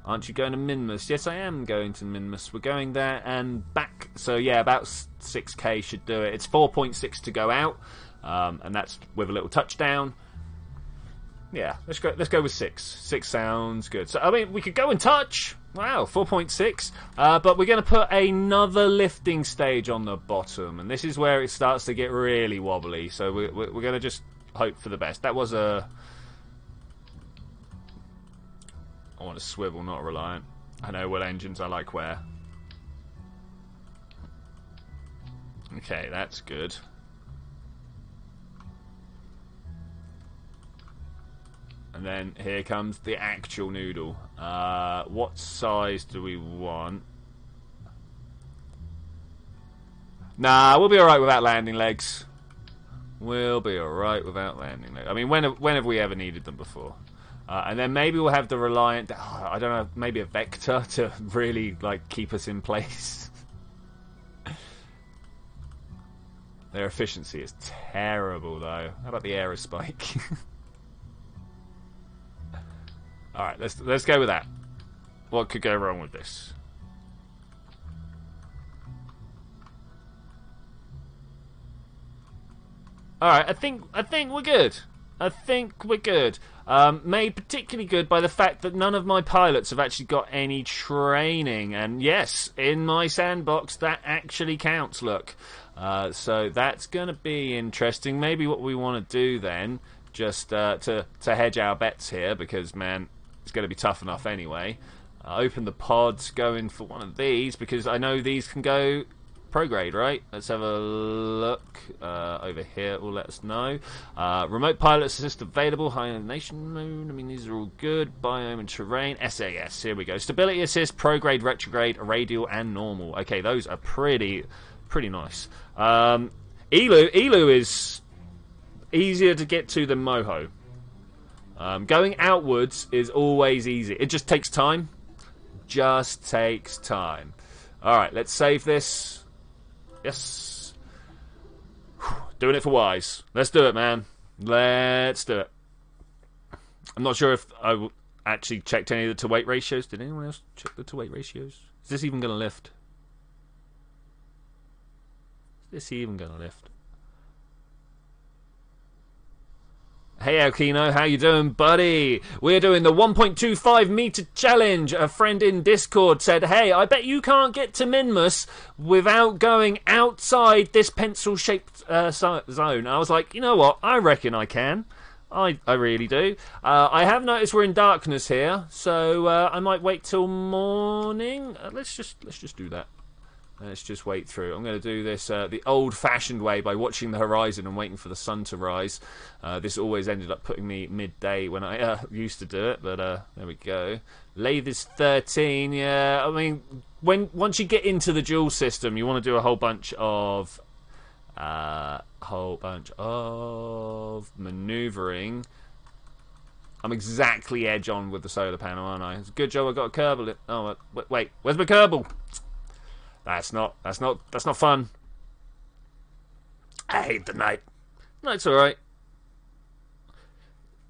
Speaker 1: aren't you going to Minmus? Yes, I am going to Minmus. We're going there and back. So yeah, about 6k should do it. It's 4.6 to go out, and that's with a little touchdown. Yeah, let's go with 6. 6 sounds good. So I mean, we could go and touch. Wow, 4.6. But we're going to put another lifting stage on the bottom, and this is where it starts to get really wobbly. So we're going to just hope for the best. That was a... I want a swivel, not a reliant. I know what engines I like where. Okay, that's good. And then here comes the actual Noodle. What size do we want? Nah, we'll be alright without landing legs. We'll be alright without landing legs. I mean, when have we ever needed them before? And then maybe we'll have the Reliant... I don't know, maybe a Vector to really, keep us in place. Their efficiency is terrible, though. How about the Aerospike? Alright, let's go with that. What could go wrong with this? Alright, I think we're good. I think we're good. Made particularly good by the fact that none of my pilots have actually got any training. And yes, in my sandbox, that actually counts, look. So that's going to be interesting. Maybe what we want to do then, just to hedge our bets here, because, man, it's going to be tough enough anyway. Open the pods, go in for one of these, because I know these can go prograde, right? Let's have a look. Over here will let us know. Remote pilot assist available. High nation mode. I mean, these are all good. Biome and terrain. SAS. Here we go. Stability assist, prograde, retrograde, radial, and normal. Okay, those are pretty nice. Elu is easier to get to than Moho. Going outwards is always easy. It just takes time. Just takes time. Alright, let's save this. Yes. Doing it for Weiss. Let's do it, man. Let's do it. I'm not sure if I actually checked any of the to-weight ratios. Did anyone else check the to-weight ratios? Is this even going to lift? Is this even going to lift? Hey Alkino, how you doing, buddy? We're doing the 1.25 meter challenge. A friend in Discord said, hey, I bet you can't get to Minmus without going outside this pencil-shaped zone. I was like, you know what? I reckon I can. I really do. I have noticed we're in darkness here, so I might wait till morning. Let's just do that. Let's just wait through. I'm going to do this the old-fashioned way by watching the horizon and waiting for the sun to rise. This always ended up putting me midday when I used to do it, but there we go. Lathe is 13. Yeah, I mean, once you get into the dual system, you want to do a whole bunch of maneuvering. I'm exactly edge on with the solar panel, aren't I? It's a good job I got a Kerbal. Oh wait, where's my Kerbal? That's not fun. I hate the night. No, it's alright.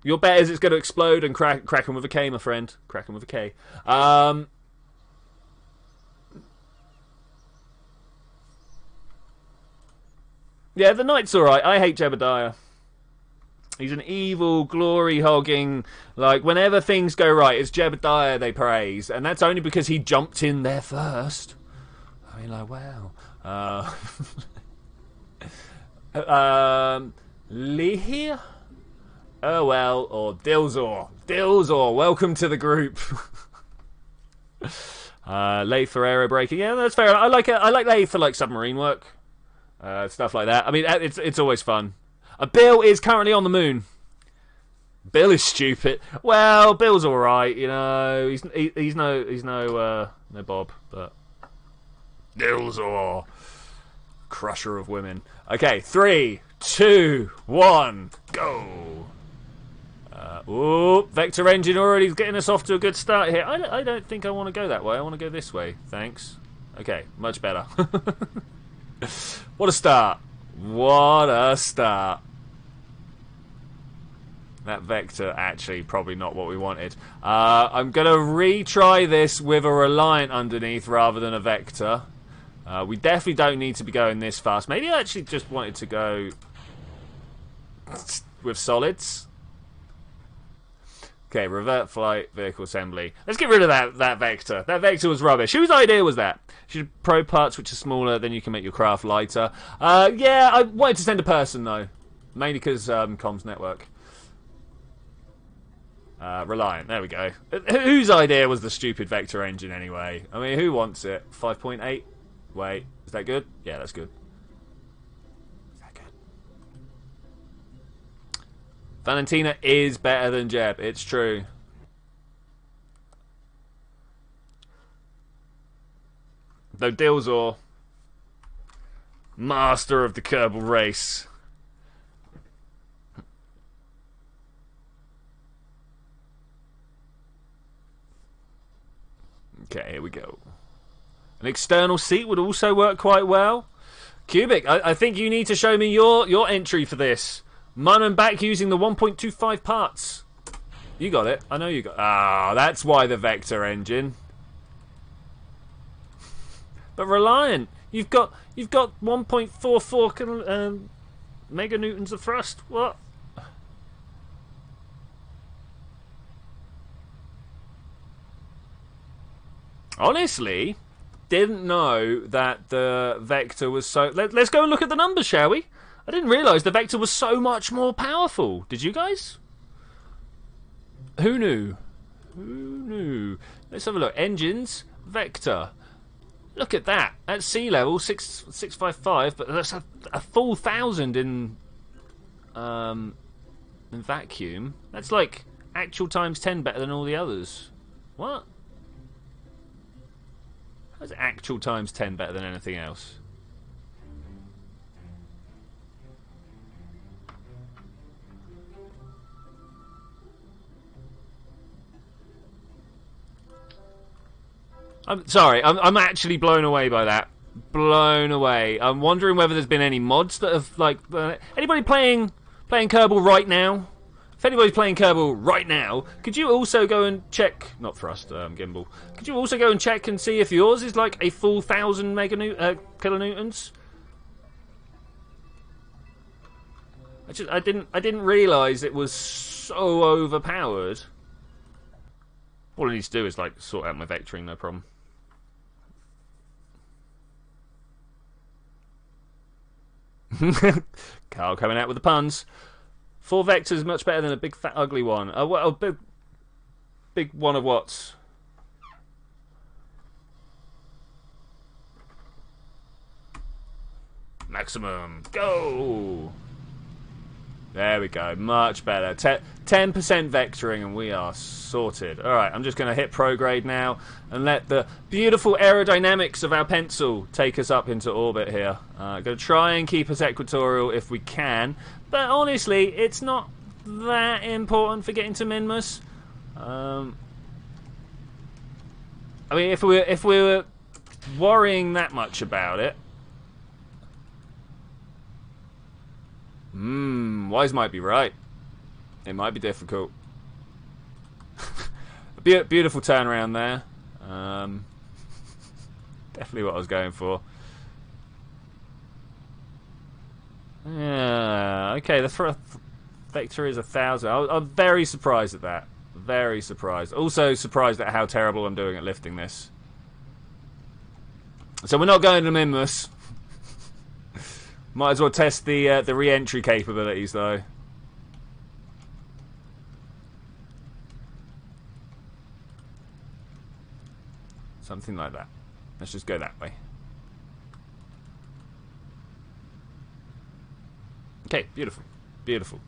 Speaker 1: Your bet is it's going to explode and crack him with a K, my friend. Crack him with a K. Yeah, the night's alright. I hate Jebediah. He's an evil, glory-hogging, like, whenever things go right, it's Jebediah they praise. And that's only because he jumped in there first. I mean, like, wow. Lihir? Oh, well, or Dilzor. Dilzor, welcome to the group. Lathe for aero braking. Yeah, that's fair. I like it. I like Lathe for, like, submarine work. Stuff like that. I mean, it's always fun. Bill is currently on the moon. Bill is stupid. Well, Bill's all right. You know, he's no Bob, but Bill's all crusher of women. Okay, 3, 2, 1, go. Vector engine already getting us off to a good start here. I don't think I want to go that way. I want to go this way. Thanks. Okay, much better. What a start. What a start. That Vector, actually, probably not what we wanted. I'm going to retry this with a Reliant underneath rather than a Vector. We definitely don't need to be going this fast. Maybe I actually just wanted to go with solids. Okay, revert flight, vehicle assembly. Let's get rid of that Vector. That Vector was rubbish. Whose idea was that? Should pro parts which are smaller, then you can make your craft lighter. Yeah, I wanted to send a person, though. Mainly because comms network. Reliant, there we go. Whose idea was the stupid Vector engine, anyway? I mean, who wants it? 5.8? Wait, is that good? Yeah, that's good. Is that good? Valentina is better than Jeb. It's true. Though Dilzor, master of the Kerbal race. Okay, here we go. An external seat would also work quite well. Cubic, I think you need to show me your entry for this. Mun and back using the 1.25 parts. You got it. I know you got it. Ah, that's why the Vector engine. But Reliant, you've got 1.44 meganewtons of thrust. What? Honestly, didn't know that the Vector was so... Let's go and look at the numbers, shall we? I didn't realise the Vector was so much more powerful. Did you guys? Who knew? Who knew? Let's have a look. Engines, Vector. Look at that. At sea level, 655, but that's a full 1,000 in vacuum. That's like actual times 10 better than all the others. What? How's actual times 10 better than anything else? I'm sorry, I'm actually blown away by that. Blown away. I'm wondering whether there's been any mods that have, like... anybody playing Kerbal right now? If anybody's playing Kerbal right now, could you also go and check... Not thrust, gimbal. Could you also go and check and see if yours is like a full 1,000 kilonewtons? I didn't realise it was so overpowered. All I need to do is, like, sort out my vectoring, no problem. Carl coming out with the puns. 4 vectors much better than a big fat ugly one. A big one of what? maximum. Go! There we go. Much better. 10% vectoring and we are sorted. Alright, I'm just going to hit prograde now and let the beautiful aerodynamics of our pencil take us up into orbit here. Going to try and keep us equatorial if we can. But honestly, it's not that important for getting to Minmus. I mean, if we were worrying that much about it... Weiss might be right. It might be difficult. A beautiful turnaround there. Definitely what I was going for. Yeah, okay, the vector is 1,000. I'm very surprised at that. Very surprised. Also surprised at how terrible I'm doing at lifting this. So we're not going to Minmus. Might as well test the re-entry capabilities, though. Something like that. Let's just go that way. Okay, beautiful. Beautiful.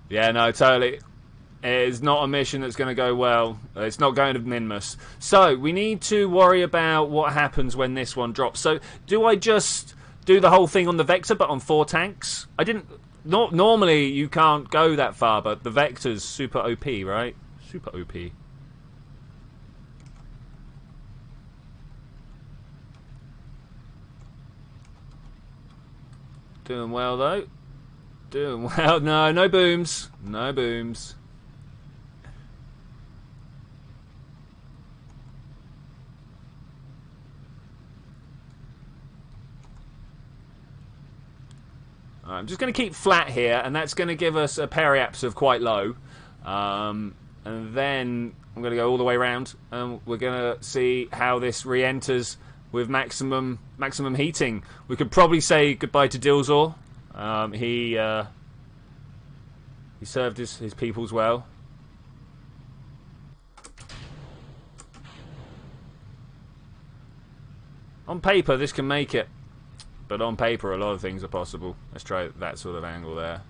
Speaker 1: Yeah, no, totally. It is not a mission that's going to go well. It's not going to Minmus. So, we need to worry about what happens when this one drops. So, do I just do the whole thing on the Vector, but on 4 tanks? I didn't... Normally, you can't go that far, but the Vector's super OP, right? Super OP. Doing well, though. Doing well. No, no booms. No booms. I'm just going to keep flat here, and that's going to give us a periaps of quite low. And then I'm going to go all the way around, and we're going to see how this re-enters with maximum heating. We could probably say goodbye to Dilzor. He served his peoples well. On paper, this can make it. But on paper, a lot of things are possible. Let's try that sort of angle there.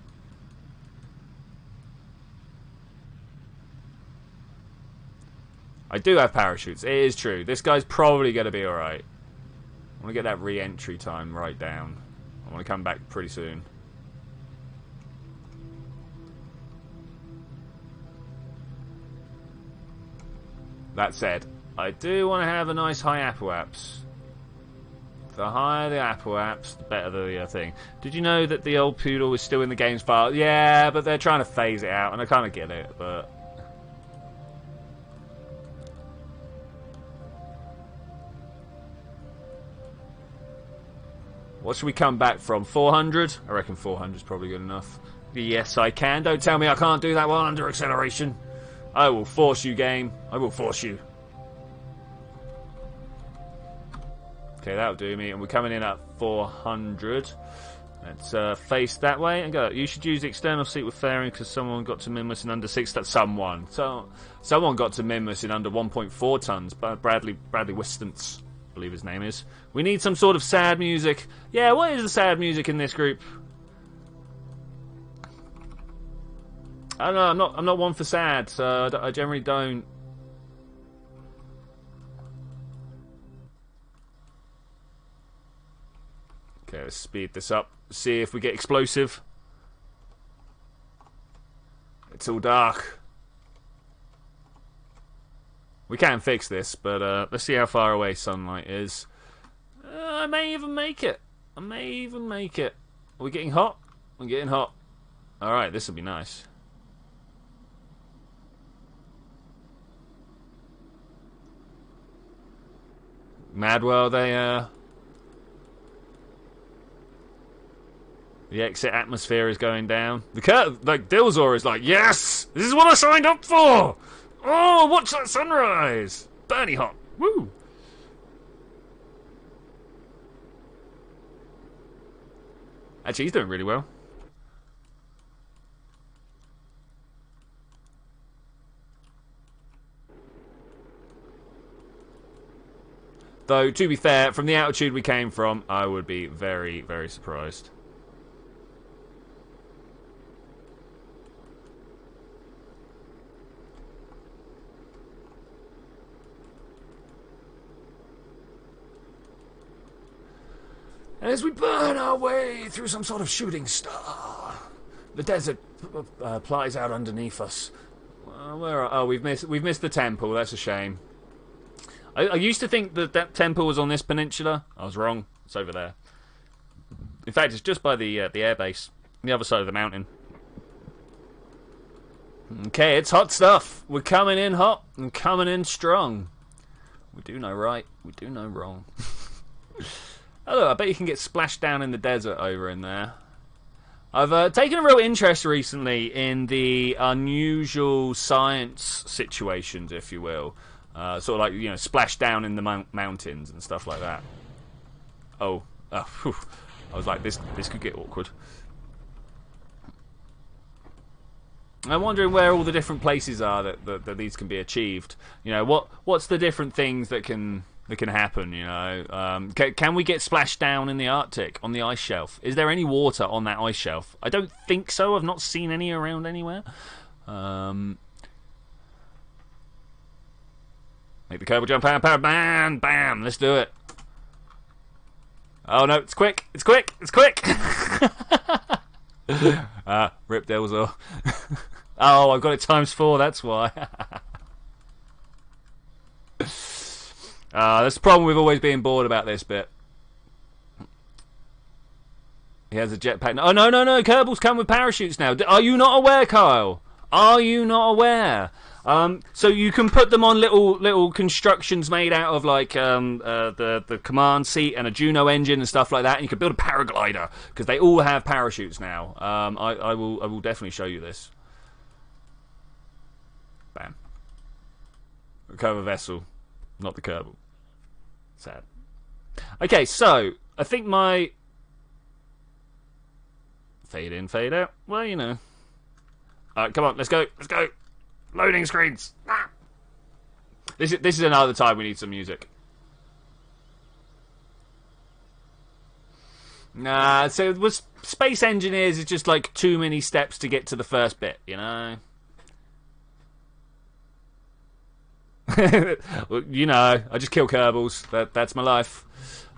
Speaker 1: I do have parachutes. It is true. This guy's probably going to be alright. I want to get that re-entry time right down. I want to come back pretty soon. That said, I do want to have a nice high apoaps. The higher the apoaps, the better the thing. Did you know that the old poodle was still in the game's file? Yeah, but they're trying to phase it out, and I kind of get it, but... What should we come back from? 400? I reckon 400 is probably good enough. Yes, I can. Don't tell me I can't do that while under acceleration. I will force you, game. I will force you. Okay, that'll do me. And we're coming in at 400. Let's face that way and go. You should use the external seat with fairing because someone got to Minmus in under 6. That's someone. So someone got to Minmus in under 1.4 tons. Bradley Wistance, I believe his name is. We need some sort of sad music. Yeah, what is the sad music in this group? I don't know. I'm not one for sad, so I generally don't. Okay, let's speed this up. See if we get explosive. It's all dark. We can fix this, but let's see how far away sunlight is. I may even make it. I may even make it. Are we getting hot? We're getting hot. Alright, this will be nice. Madwell, the exit atmosphere is going down. Like Dilzor is like, yes, this is what I signed up for. Oh, watch that sunrise. Burny hot. Woo. Actually, he's doing really well. Though, to be fair, from the altitude we came from, I would be very, very surprised. As we burn our way through some sort of shooting star, the desert plies out underneath us. We've missed the temple. That's a shame. I used to think that temple was on this peninsula. I was wrong. It's over there. In fact, it's just by the airbase, on the other side of the mountain. Okay, it's hot stuff. We're coming in hot and coming in strong. We do no right. We do no wrong. Hello, I bet you can get splashed down in the desert over in there. I've taken a real interest recently in the unusual science situations, if you will. Sort of like, you know, splash down in the mountains and stuff like that. Oh, whew. I was like, this could get awkward. I'm wondering where all the different places are that these can be achieved. You know, what's the different things that can happen, you know? Can we get splashed down in the Arctic, on the ice shelf? Is there any water on that ice shelf? I don't think so. I've not seen any around anywhere. Make the Kerbal jump out, bam, bam, let's do it. Oh no, it's quick, it's quick, it's quick! Rip Delzor. Oh, I've got it ×4, that's why. That's the problem with always being bored about this bit. He has a jetpack. Oh, no, Kerbals come with parachutes now. Are you not aware, Kyle? Are you not aware? So you can put them on little constructions made out of like the command seat and a Juno engine and stuff like that, and you can build a paraglider because they all have parachutes now. I will definitely show you this. Bam. Recover vessel, not the Kerbal. Sad. Okay, so I think my fade in, fade out. Well, you know. Alright, come on, let's go, let's go. Loading screens. Ah. This is another time we need some music. Nah, so was Space Engineers is just like too many steps to get to the first bit, you know. Well, you know, I just kill Kerbals. That's my life.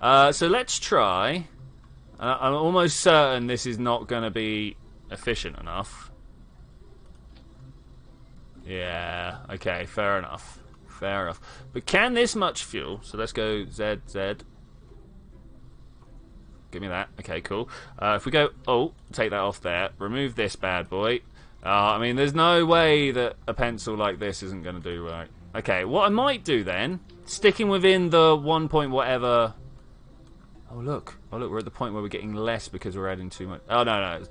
Speaker 1: So let's try. I'm almost certain this is not going to be efficient enough. Yeah, okay, fair enough. Fair enough. But can this much fuel? So let's go Z. Give me that. Okay, cool. If we go... Oh, take that off there. Remove this bad boy. I mean, there's no way that a pencil like this isn't going to do right. Okay, what I might do then, sticking within the 1 point whatever... Oh, look. Oh, look, we're at the point where we're getting less because we're adding too much... Oh, no.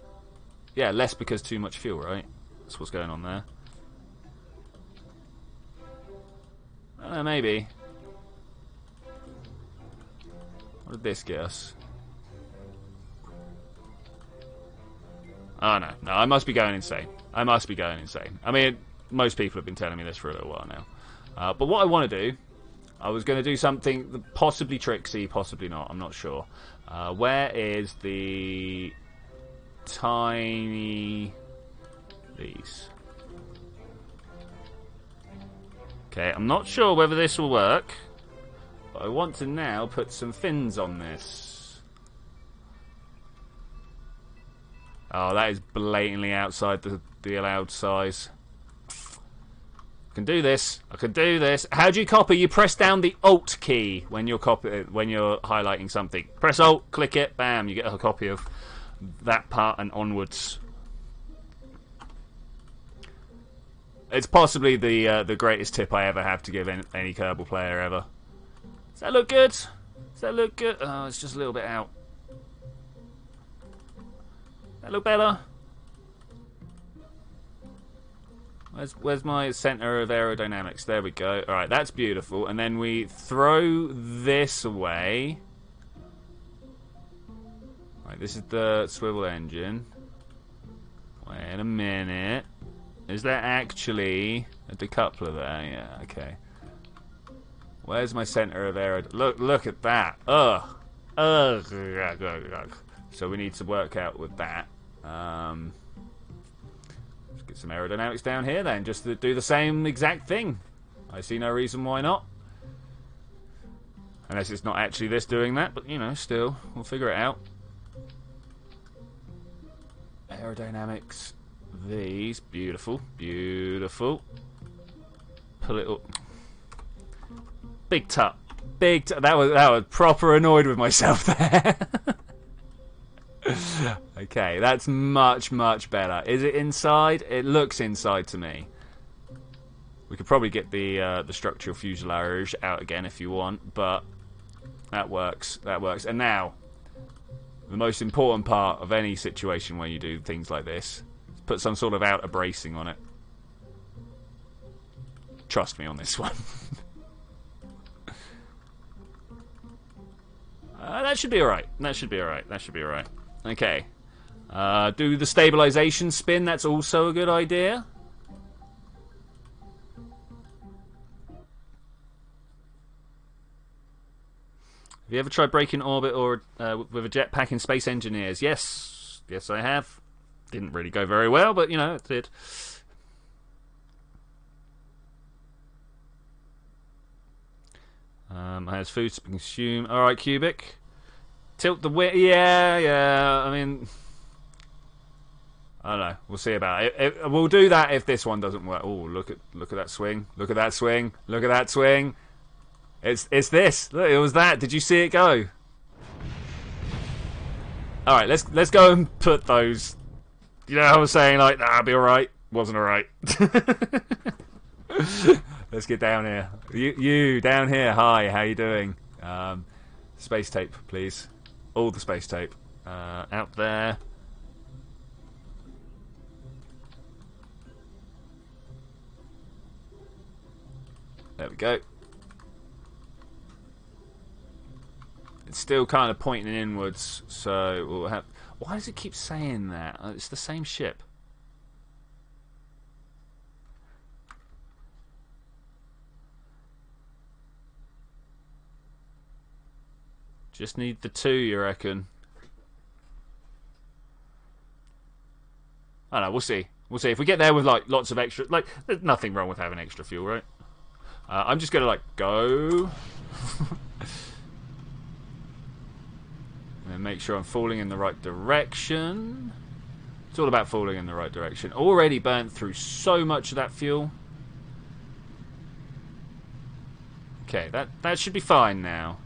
Speaker 1: Yeah, less because too much fuel, right? That's what's going on there. I don't know, maybe. What did this get us? Oh, no, I must be going insane. I must be going insane. I mean, most people have been telling me this for a little while now. But what I want to do, I was going to do something possibly tricksy, possibly not, I'm not sure. Where is the tiny... These. Okay, I'm not sure whether this will work, but I want to now put some fins on this. Oh, that is blatantly outside the allowed size. I can do this. I can do this. How do you copy? You press down the Alt key when you're highlighting something. Press Alt, click it, bam, you get a copy of that part and onwards. It's possibly the greatest tip I ever have to give any Kerbal player ever. Does that look good? Does that look good? Oh, it's just a little bit out. Does that look better? Where's my center of aerodynamics? There we go. Alright, that's beautiful. And then we throw this away. Right, this is the swivel engine. Wait a minute. Is there actually a decoupler there? Yeah, okay. Where's my center of aerodynamics? Look at that. Ugh. Ugh. So we need to work out with that. Let's get some aerodynamics down here then, just to do the same exact thing. I see no reason why not. Unless it's not actually this doing that, but you know, still, we'll figure it out. Aerodynamics. These. Beautiful. Beautiful. Pull it up. Big tut. Big tut. That was proper annoyed with myself there. Okay, that's much, much better. Is it inside? It looks inside to me. We could probably get the structural fuselage out again if you want, but that works. That works. And now, the most important part of any situation when you do things like this is put some sort of outer bracing on it. Trust me on this one. That should be alright. That should be alright. That should be alright. Okay. Do the stabilization spin. That's also a good idea. Have you ever tried breaking orbit or with a jetpack in Space Engineers? Yes. Yes, I have. Didn't really go very well, but, you know, it did. Has food to consume. Alright, Cubic. Tilt the wheel. Yeah. I mean, I don't know. We'll see about it. We'll do that if this one doesn't work. Oh, look at that swing. Look at that swing. Look at that swing. It's this. Look, it was that. Did you see it go? All right, let's go and put those. You know, I was saying like, nah, I'll be all right. Wasn't all right. Let's get down here. You down here. Hi, how you doing? Space tape, please. All the space tape. Out there. There we go. It's still kind of pointing inwards, so we'll have... Why does it keep saying that? It's the same ship. Just need the 2, you reckon? I don't know, we'll see. We'll see. If we get there with, like, lots of extra... Like, there's nothing wrong with having extra fuel, right? I'm just going to, like, go... and make sure I'm falling in the right direction. It's all about falling in the right direction. Already burnt through so much of that fuel. Okay, that should be fine now.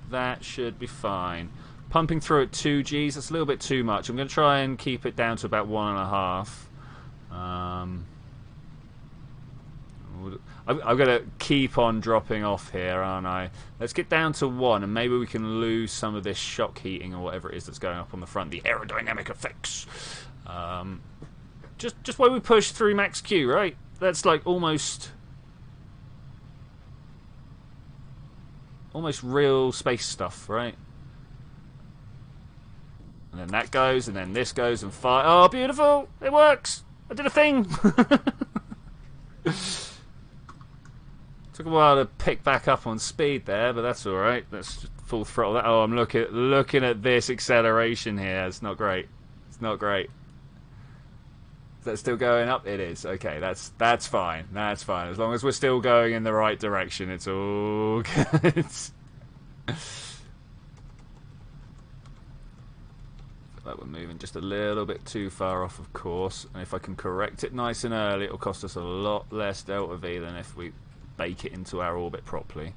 Speaker 1: That should be fine. Pumping through at 2 Gs, that's a little bit too much. I'm going to try and keep it down to about 1.5. I'm going to keep on dropping off here, aren't I? Let's get down to 1, and maybe we can lose some of this shock heating or whatever it is that's going up on the front. The aerodynamic effects. Just while we push through max Q, right? That's like almost real space stuff, right? And then that goes, and then this goes, and fire. Oh, beautiful! It works! I did a thing! Took a while to pick back up on speed there, but that's alright. Let's just full throttle that. Oh, I'm looking at this acceleration here. It's not great. It's not great. Is that still going up? It is. Okay, that's fine. That's fine. As long as we're still going in the right direction, it's all good. Like we're moving just a little bit too far off, of course. And if I can correct it nice and early, it'll cost us a lot less delta V than if we bake it into our orbit properly.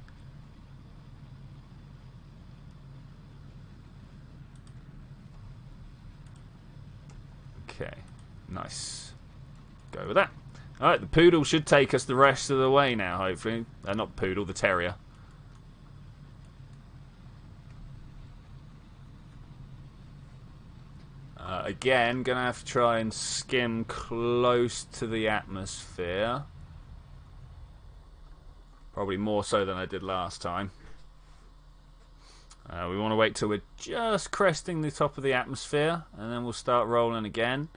Speaker 1: Okay, nice. Go with that. Alright, the poodle should take us the rest of the way now, hopefully. Not poodle, the terrier. Again, gonna have to try and skim close to the atmosphere. Probably more so than I did last time. We want to wait till we're just cresting the top of the atmosphere, and then we'll start rolling again.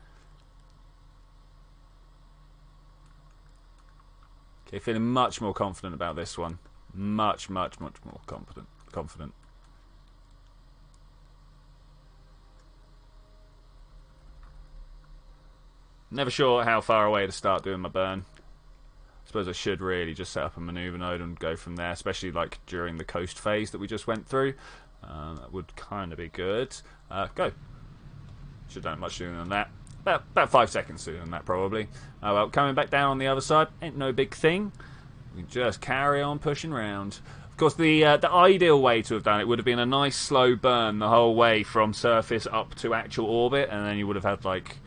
Speaker 1: Okay, feeling much more confident about this one. Much more confident. Never sure how far away to start doing my burn. I suppose I should really just set up a maneuver node and go from there, especially like during the coast phase that we just went through. That would kind of be good. Go. Should have done it much sooner than that. About 5 seconds sooner than that, probably. Oh well, coming back down on the other side ain't no big thing. We just carry on pushing round. Of course, the ideal way to have done it would have been a nice slow burn the whole way from surface up to actual orbit, and then you would have had like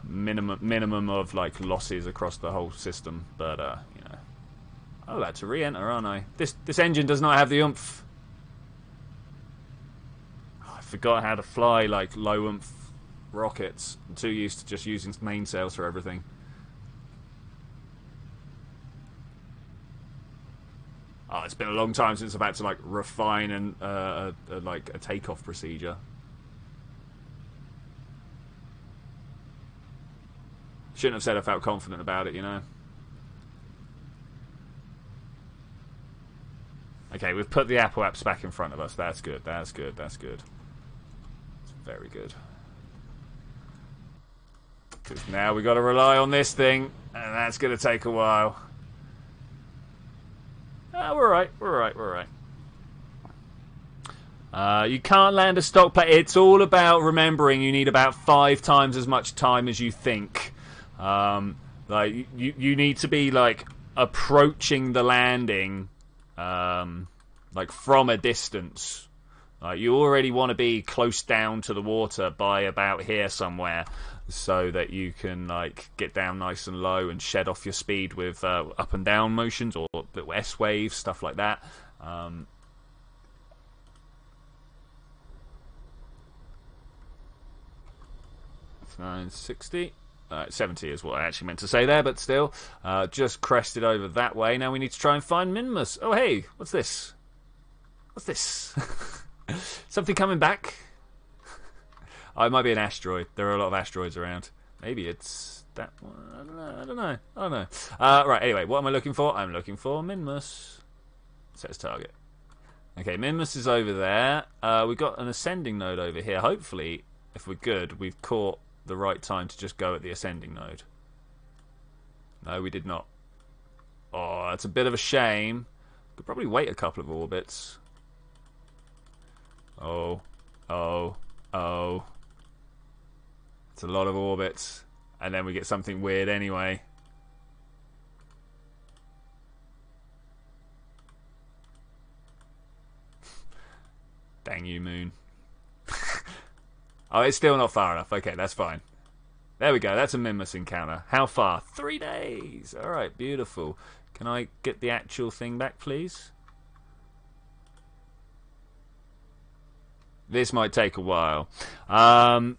Speaker 1: minimum of like losses across the whole system. But you know, I'm about to re-enter, aren't I? This engine does not have the oomph. Oh, I forgot how to fly like low oomph rockets. I'm too used to just using main sails for everything. Oh, it's been a long time since I've had to like refine and like a takeoff procedure. Shouldn't have said I felt confident about it, you know. Okay, we've put the Apple apps back in front of us. That's good. That's good. That's good. It's very good. Because now we've got to rely on this thing, and that's going to take a while. We're right. We're right. We're right. You can't land a stock plane. It's all about remembering you need about 5 times as much time as you think. Like you need to be like approaching the landing, like from a distance. Like you already want to be close down to the water by about here somewhere, so that you can like get down nice and low and shed off your speed with up and down motions or little S waves, stuff like that. 960. 70 is what I actually meant to say there, but still. Just crested over that way. Now we need to try and find Minmus. Oh, hey, what's this? What's this? Something coming back? Oh, it might be an asteroid. There are a lot of asteroids around. Maybe it's that one. I don't know. Right, anyway, what am I looking for? I'm looking for Minmus. Sets target. Okay, Minmus is over there. We've got an ascending node over here. Hopefully, if we're good, we've caught the right time to just go at the ascending node. No, we did not. Oh, that's a bit of a shame. Could probably wait a couple of orbits. Oh. It's a lot of orbits. And then we get something weird anyway. Dang you, Moon. Oh, it's still not far enough. Okay, that's fine. There we go. That's a Minmus encounter. How far? 3 days. All right, beautiful. Can I get the actual thing back, please? This might take a while. I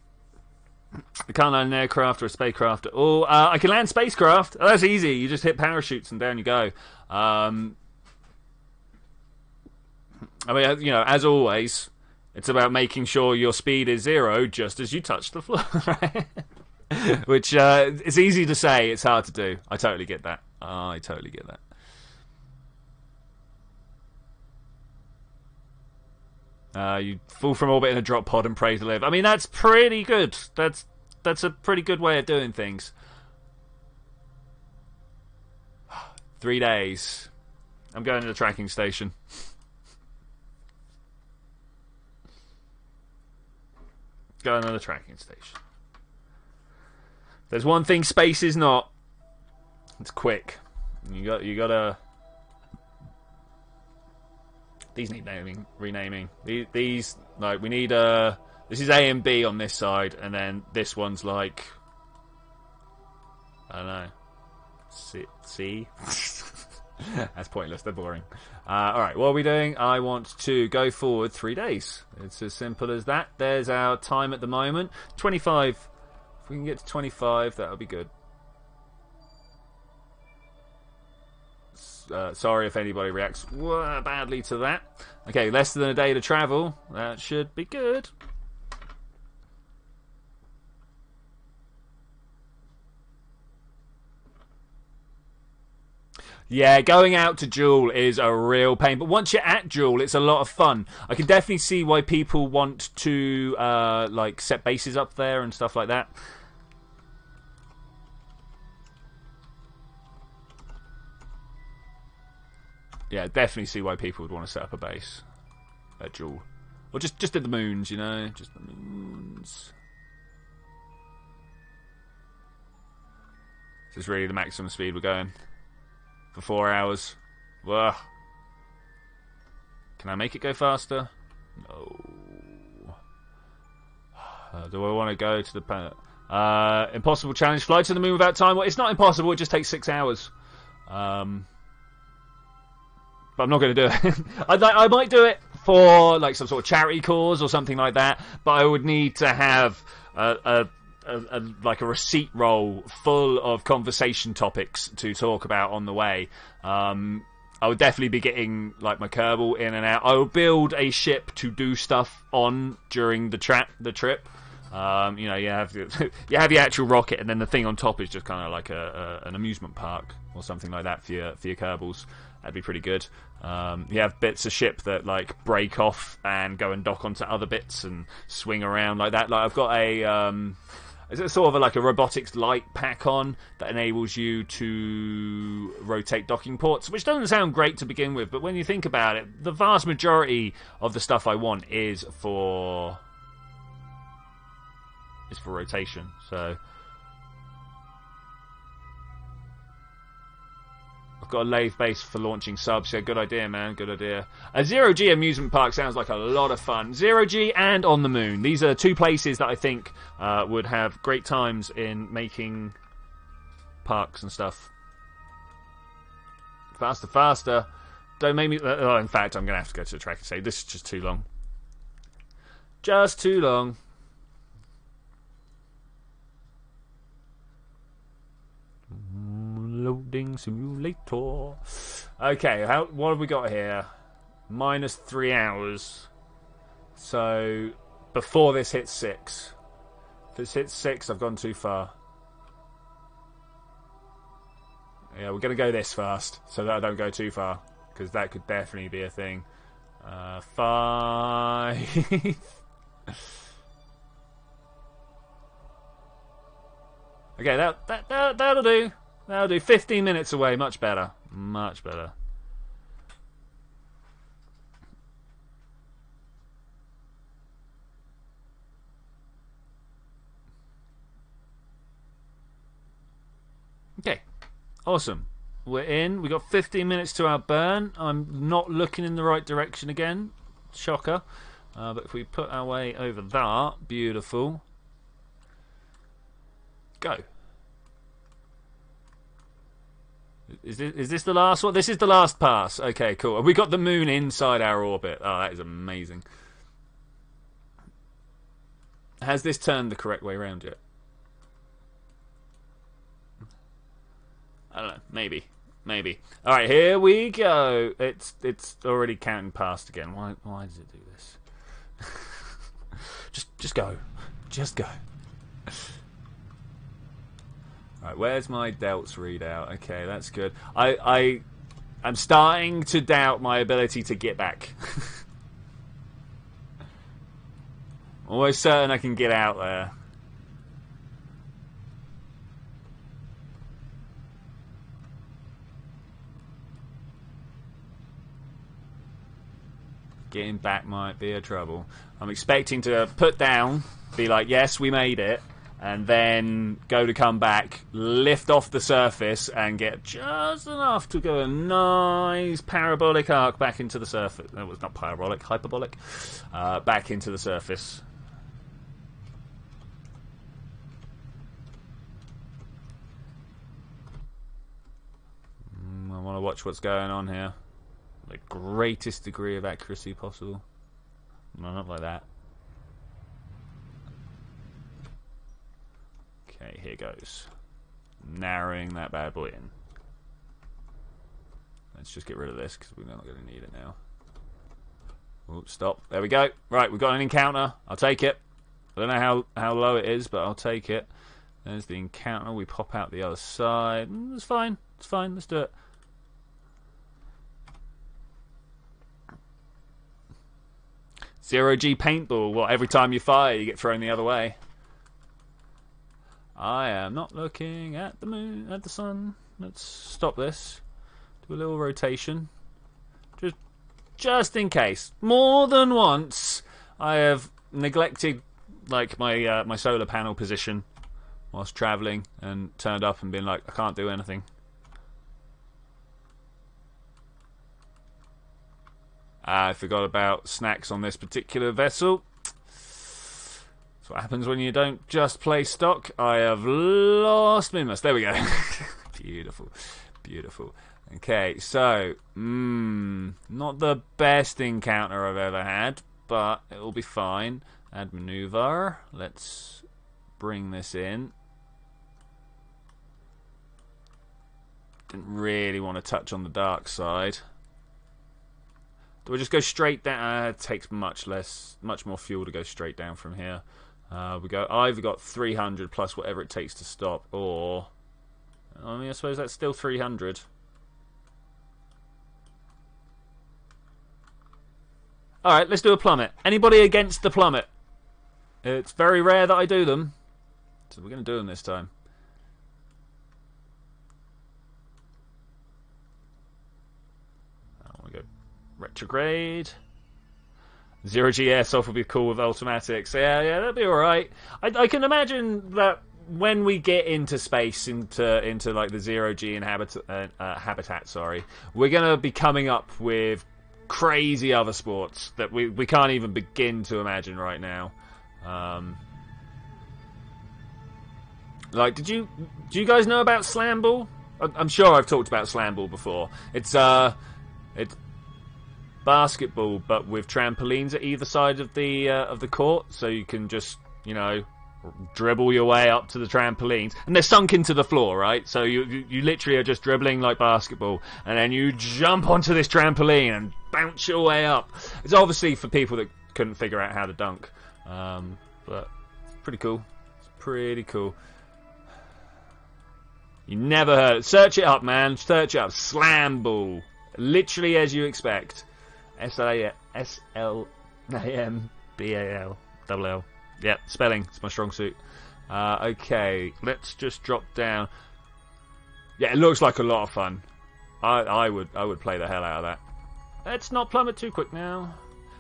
Speaker 1: can't land an aircraft or a spacecraft. Oh, I can land spacecraft. Oh, that's easy. You just hit parachutes and down you go. I mean, you know, as always, it's about making sure your speed is 0 just as you touch the floor, right? Which, it's easy to say, it's hard to do. I totally get that. I totally get that. You fall from orbit in a drop pod and pray to live. I mean, that's pretty good. That's a pretty good way of doing things. 3 days. I'm going to the tracking station. Going to the tracking station. There's one thing space is not. It's quick. You gotta. These need renaming. These like we need this is A and B on this side, and then this one's like I don't know. C. That's pointless. They're boring. All right, what are we doing? I want to go forward 3 days. It's as simple as that. There's our time at the moment. 25. If we can get to 25, that would be good. Sorry if anybody reacts badly to that. Okay, less than a day to travel. That should be good. Yeah, going out to Jewel is a real pain, but once you're at Jewel, it's a lot of fun. I can definitely see why people want to like set bases up there and stuff like that. Yeah, definitely see why people would want to set up a base at Jewel, or just at the moons, you know, just the moons. This is really the maximum speed we're going. For 4 hours. Ugh. Can I make it go faster? No. Do I want to go to the planet? Impossible challenge. Fly to the moon without time. Well, it's not impossible. It just takes 6 hours. But I'm not going to do it. I might do it for like some sort of charity cause or something like that. But I would need to have like a receipt roll full of conversation topics to talk about on the way. I would definitely be getting like my Kerbal in and out. I will build a ship to do stuff on during the trip. You know, you have the actual rocket, and then the thing on top is just kind of like an amusement park or something like that for your Kerbals. That'd be pretty good. You have bits of ship that like break off and go and dock onto other bits and swing around like that. Like I've got it's sort of like a robotics light pack on that enables you to rotate docking ports, which doesn't sound great to begin with, but when you think about it, the vast majority of the stuff I want is for rotation. So I've got a lathe base for launching subs. Yeah, good idea, man. Good idea. A Zero-G amusement park sounds like a lot of fun. Zero-G and on the moon. These are two places that I think would have great times in making parks and stuff. Faster, faster. Don't make me... Oh, in fact, I'm going to have to go to the track and say, this is just too long. Just too long. Loading simulator. Okay, what have we got here? -3 hours. So before this hits 6. If this hits 6, I've gone too far. Yeah, we're going to go this fast so that I don't go too far, because that could definitely be a thing. 5. Okay, that'll do. That'll do. 15 minutes away. Much better. Much better. Okay. Awesome. We're in. We got 15 minutes to our burn. I'm not looking in the right direction again. Shocker. But if we put our way over there, beautiful. Go. Is this the last one? This is the last pass. Okay, cool. And we got the moon inside our orbit. Oh, that is amazing. Has this turned the correct way around yet? I don't know. Maybe. Maybe. All right, here we go. It's already counting past again. Why does it do this? just go. Just go. Right, where's my delts readout? Okay, that's good. I'm starting to doubt my ability to get back. Almost certain I can get out there. Getting back might be a trouble. I'm expecting to put down, be like, yes, we made it. And then go to come back, lift off the surface, and get just enough to go a nice parabolic arc back into the surface. No, it was not parabolic, hyperbolic. Back into the surface. I want to watch what's going on here. The greatest degree of accuracy possible. No, not like that. Okay, here goes. Narrowing that bad boy in. Let's just get rid of this because we're not going to need it now. Oh, stop. There we go. Right, we've got an encounter. I'll take it. I don't know how low it is, but I'll take it. There's the encounter. We pop out the other side. It's fine. It's fine. Let's do it. 0G paintball. Well, every time you fire, you get thrown the other way. I am not looking at the moon, at the sun. Let's stop this. Do a little rotation. Just in case. More than once, I have neglected like my my solar panel position whilst travelling and turned up and been like, I can't do anything. I forgot about snacks on this particular vessel. That's what happens when you don't just play stock. I have lost Minmus. There we go. Beautiful. Beautiful. Okay, so, not the best encounter I've ever had, but it will be fine. Add maneuver. Let's bring this in. Didn't really want to touch on the dark side. Do I just go straight down? It takes much more fuel to go straight down from here. We go. I've got 300 plus whatever it takes to stop, or I mean, I suppose that's still 300. All right, let's do a plummet. Anybody against the plummet? It's very rare that I do them, so we're going to do them this time. I want to go retrograde. 0G airsoft would be cool with automatics. Yeah, that'd be all right. I can imagine that when we get into space, into like the 0G habitat, sorry, we're going to be coming up with crazy other sports that we can't even begin to imagine right now. Like, do you guys know about slam ball? I'm sure I've talked about slam ball before. It's basketball, but with trampolines at either side of the court, so you can just, you know, dribble your way up to the trampolines, and they're sunk into the floor, right? So you literally are just dribbling like basketball, and then you jump onto this trampoline and bounce your way up. It's obviously for people that couldn't figure out how to dunk, but it's pretty cool. It's pretty cool. You never heard it. Search it up, man. Search it up. Slam ball. Literally as you expect. SLAMBAL. Yep, spelling. It's my strong suit. Okay, let's just drop down. Yeah, it looks like a lot of fun. I would play the hell out of that. Let's not plummet too quick now.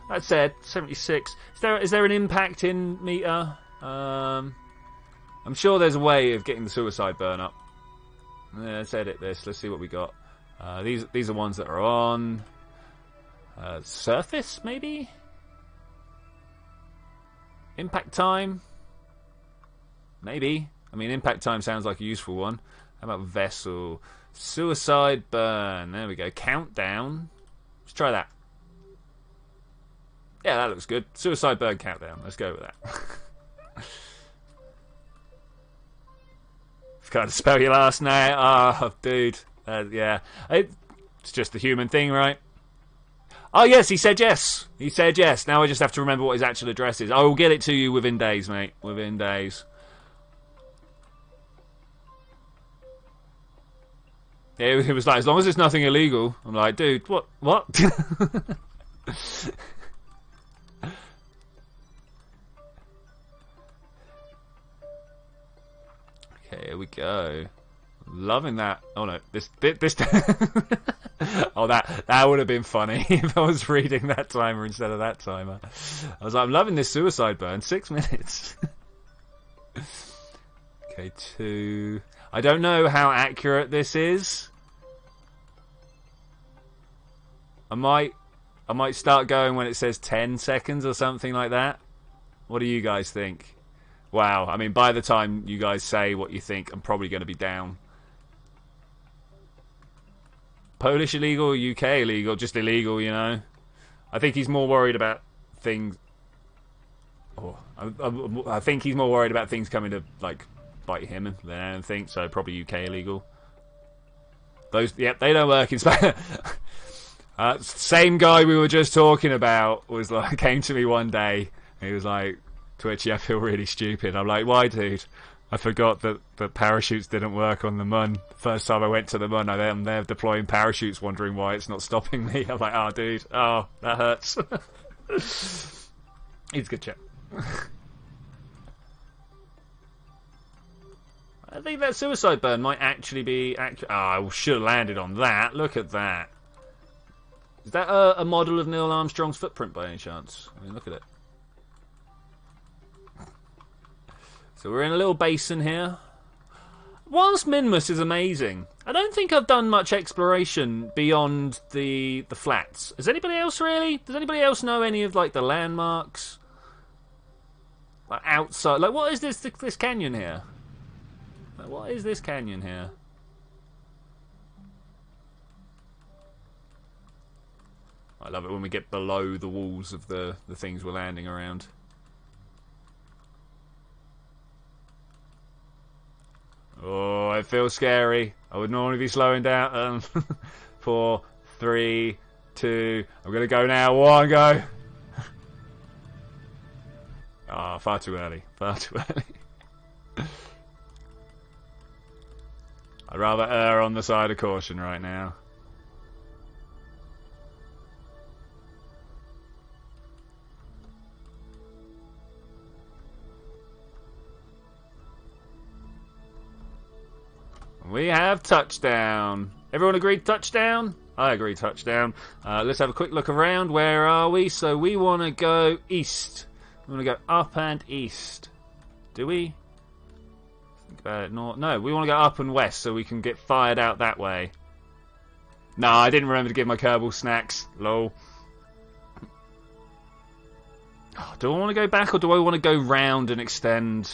Speaker 1: That said, 76. Is there an impact in meter? I'm sure there's a way of getting the suicide burn up. Let's edit this. Let's see what we got. These are ones that are on surface, maybe. Impact time, maybe. I mean, impact time sounds like a useful one. How about vessel? Suicide burn. There we go. Countdown. Let's try that. Yeah, that looks good. Suicide burn countdown. Let's go with that. Forgot to spell your last name. Oh, dude. Yeah. It's just the human thing, right? Oh, yes, he said yes. He said yes. Now I just have to remember what his actual address is. I will get it to you within days, mate. Within days. Yeah, it was like, as long as it's nothing illegal. I'm like, dude, what? Okay, here we go. Loving that. Oh no, this oh, that would have been funny if I was reading that timer instead of that timer. I was like, I'm loving this suicide burn. 6 minutes. Okay, 2. I don't know how accurate this is. I might start going when it says 10 seconds or something like that. What do you guys think? Wow, I mean, by the time you guys say what you think, I'm probably going to be down. Polish illegal, UK illegal, just illegal, you know. I think he's more worried about things. Oh, I think he's more worried about things coming to like bite him than anything. So probably UK illegal. Those, yep, they don't work in Spain. Same guy we were just talking about was like came to me one day. He was like, "Twitchy, I feel really stupid." I'm like, "Why, dude?" I forgot that the parachutes didn't work on the Mun. First time I went to the Mun, I'm there deploying parachutes, wondering why it's not stopping me. I'm like, oh, dude, oh, that hurts. He's a good chap. I think that suicide burn might actually be... I should have landed on that. Look at that. Is that a model of Neil Armstrong's footprint by any chance? I mean, look at it. So we're in a little basin here. Whilst Minmus is amazing, I don't think I've done much exploration beyond the flats. Has anybody else really? Does anybody else know any of like the landmarks? Like outside, like what is this canyon here? Like, what is this canyon here? I love it when we get below the walls of the things we're landing around. Oh, it feels scary. I would normally be slowing down. 4, 3, 2. I'm gonna go now. 1, go. Ah, far too early. Far too early. I'd rather err on the side of caution right now. We have touchdown. Everyone agreed touchdown? I agree touchdown. Let's have a quick look around. Where are we? So we want to go east. We want to go up and east. Do we? Think about it. No, we want to go up and west so we can get fired out that way. No, I didn't remember to give my Kerbal snacks. Lol. Oh, do I want to go back or do I want to go round and extend?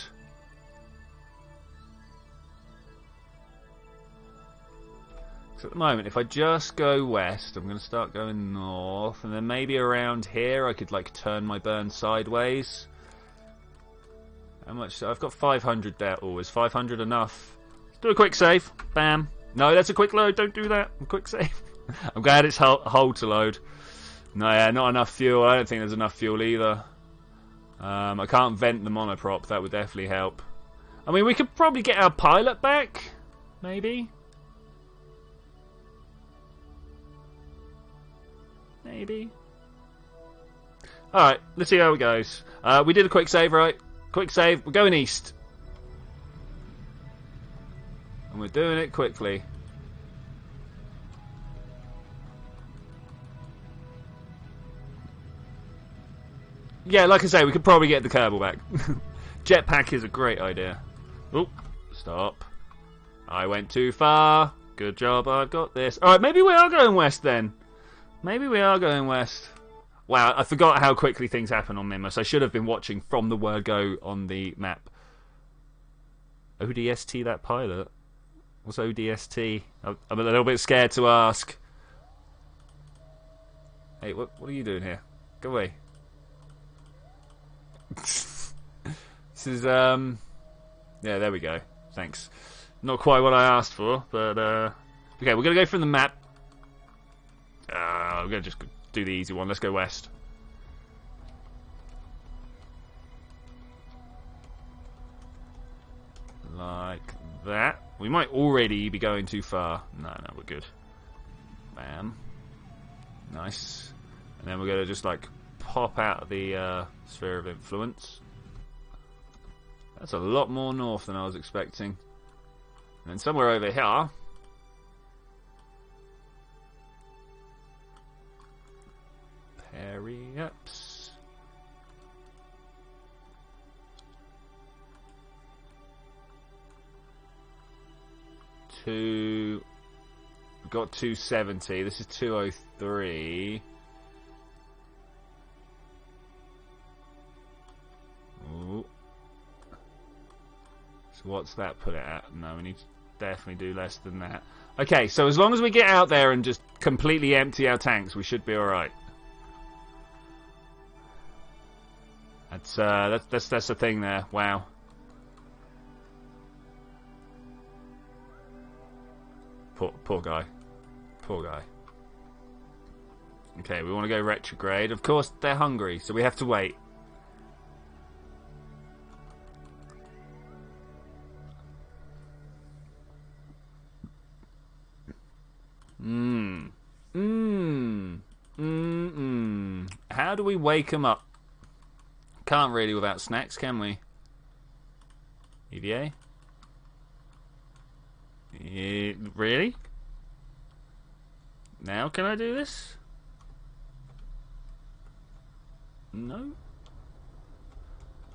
Speaker 1: At the moment, if I just go west, I'm going to start going north, and then maybe around here I could like turn my burn sideways. How much? I've got 500 there. Oh, is 500 enough? Let's do a quick save. Bam. No, that's a quick load. Don't do that. A quick save. I'm glad it's hold to load. No, yeah, not enough fuel. I don't think there's enough fuel either. I can't vent the monoprop. That would definitely help. I mean, we could probably get our pilot back. Maybe. Maybe. Alright, let's see how it goes. We did a quick save, right? Quick save. We're going east. And we're doing it quickly. Yeah, like I say, we could probably get the Kerbal back. Jetpack is a great idea. Oh, stop. I went too far. Good job, I've got this. Alright, maybe we are going west then. Maybe we are going west. Wow, I forgot how quickly things happen on Minmus. I should have been watching from the word go on the map. ODST that pilot? What's ODST? I'm a little bit scared to ask. Hey, what are you doing here? Go away. This is, yeah, there we go. Thanks. Not quite what I asked for, but, okay, we're going to go from the map. We're going to just do the easy one. Let's go west. Like that. We might already be going too far. No, we're good. Bam. Nice. And then we're going to just, like, pop out of the sphere of influence. That's a lot more north than I was expecting. And then somewhere over here... Hurry-ups. We've got 270. This is 203. Ooh. So what's that put it at? No, we need to definitely do less than that. Okay, so as long as we get out there and just completely empty our tanks, we should be alright. That's the thing there. Wow. Poor guy. Poor guy. Okay, we want to go retrograde. Of course, they're hungry, so we have to wait. How do we wake them up? Can't really without snacks, can we? EVA? Really? Now can I do this? No?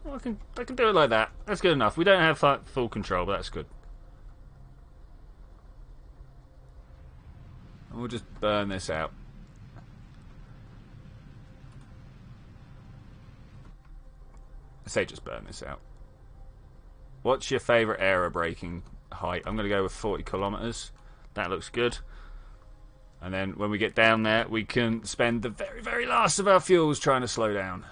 Speaker 1: Well, I can do it like that. That's good enough. We don't have full control, but that's good. And we'll just burn this out. I say just burn this out. What's your favourite aerobraking height? I'm going to go with 40 kilometres. That looks good. And then when we get down there, we can spend the very, very last of our fuels trying to slow down.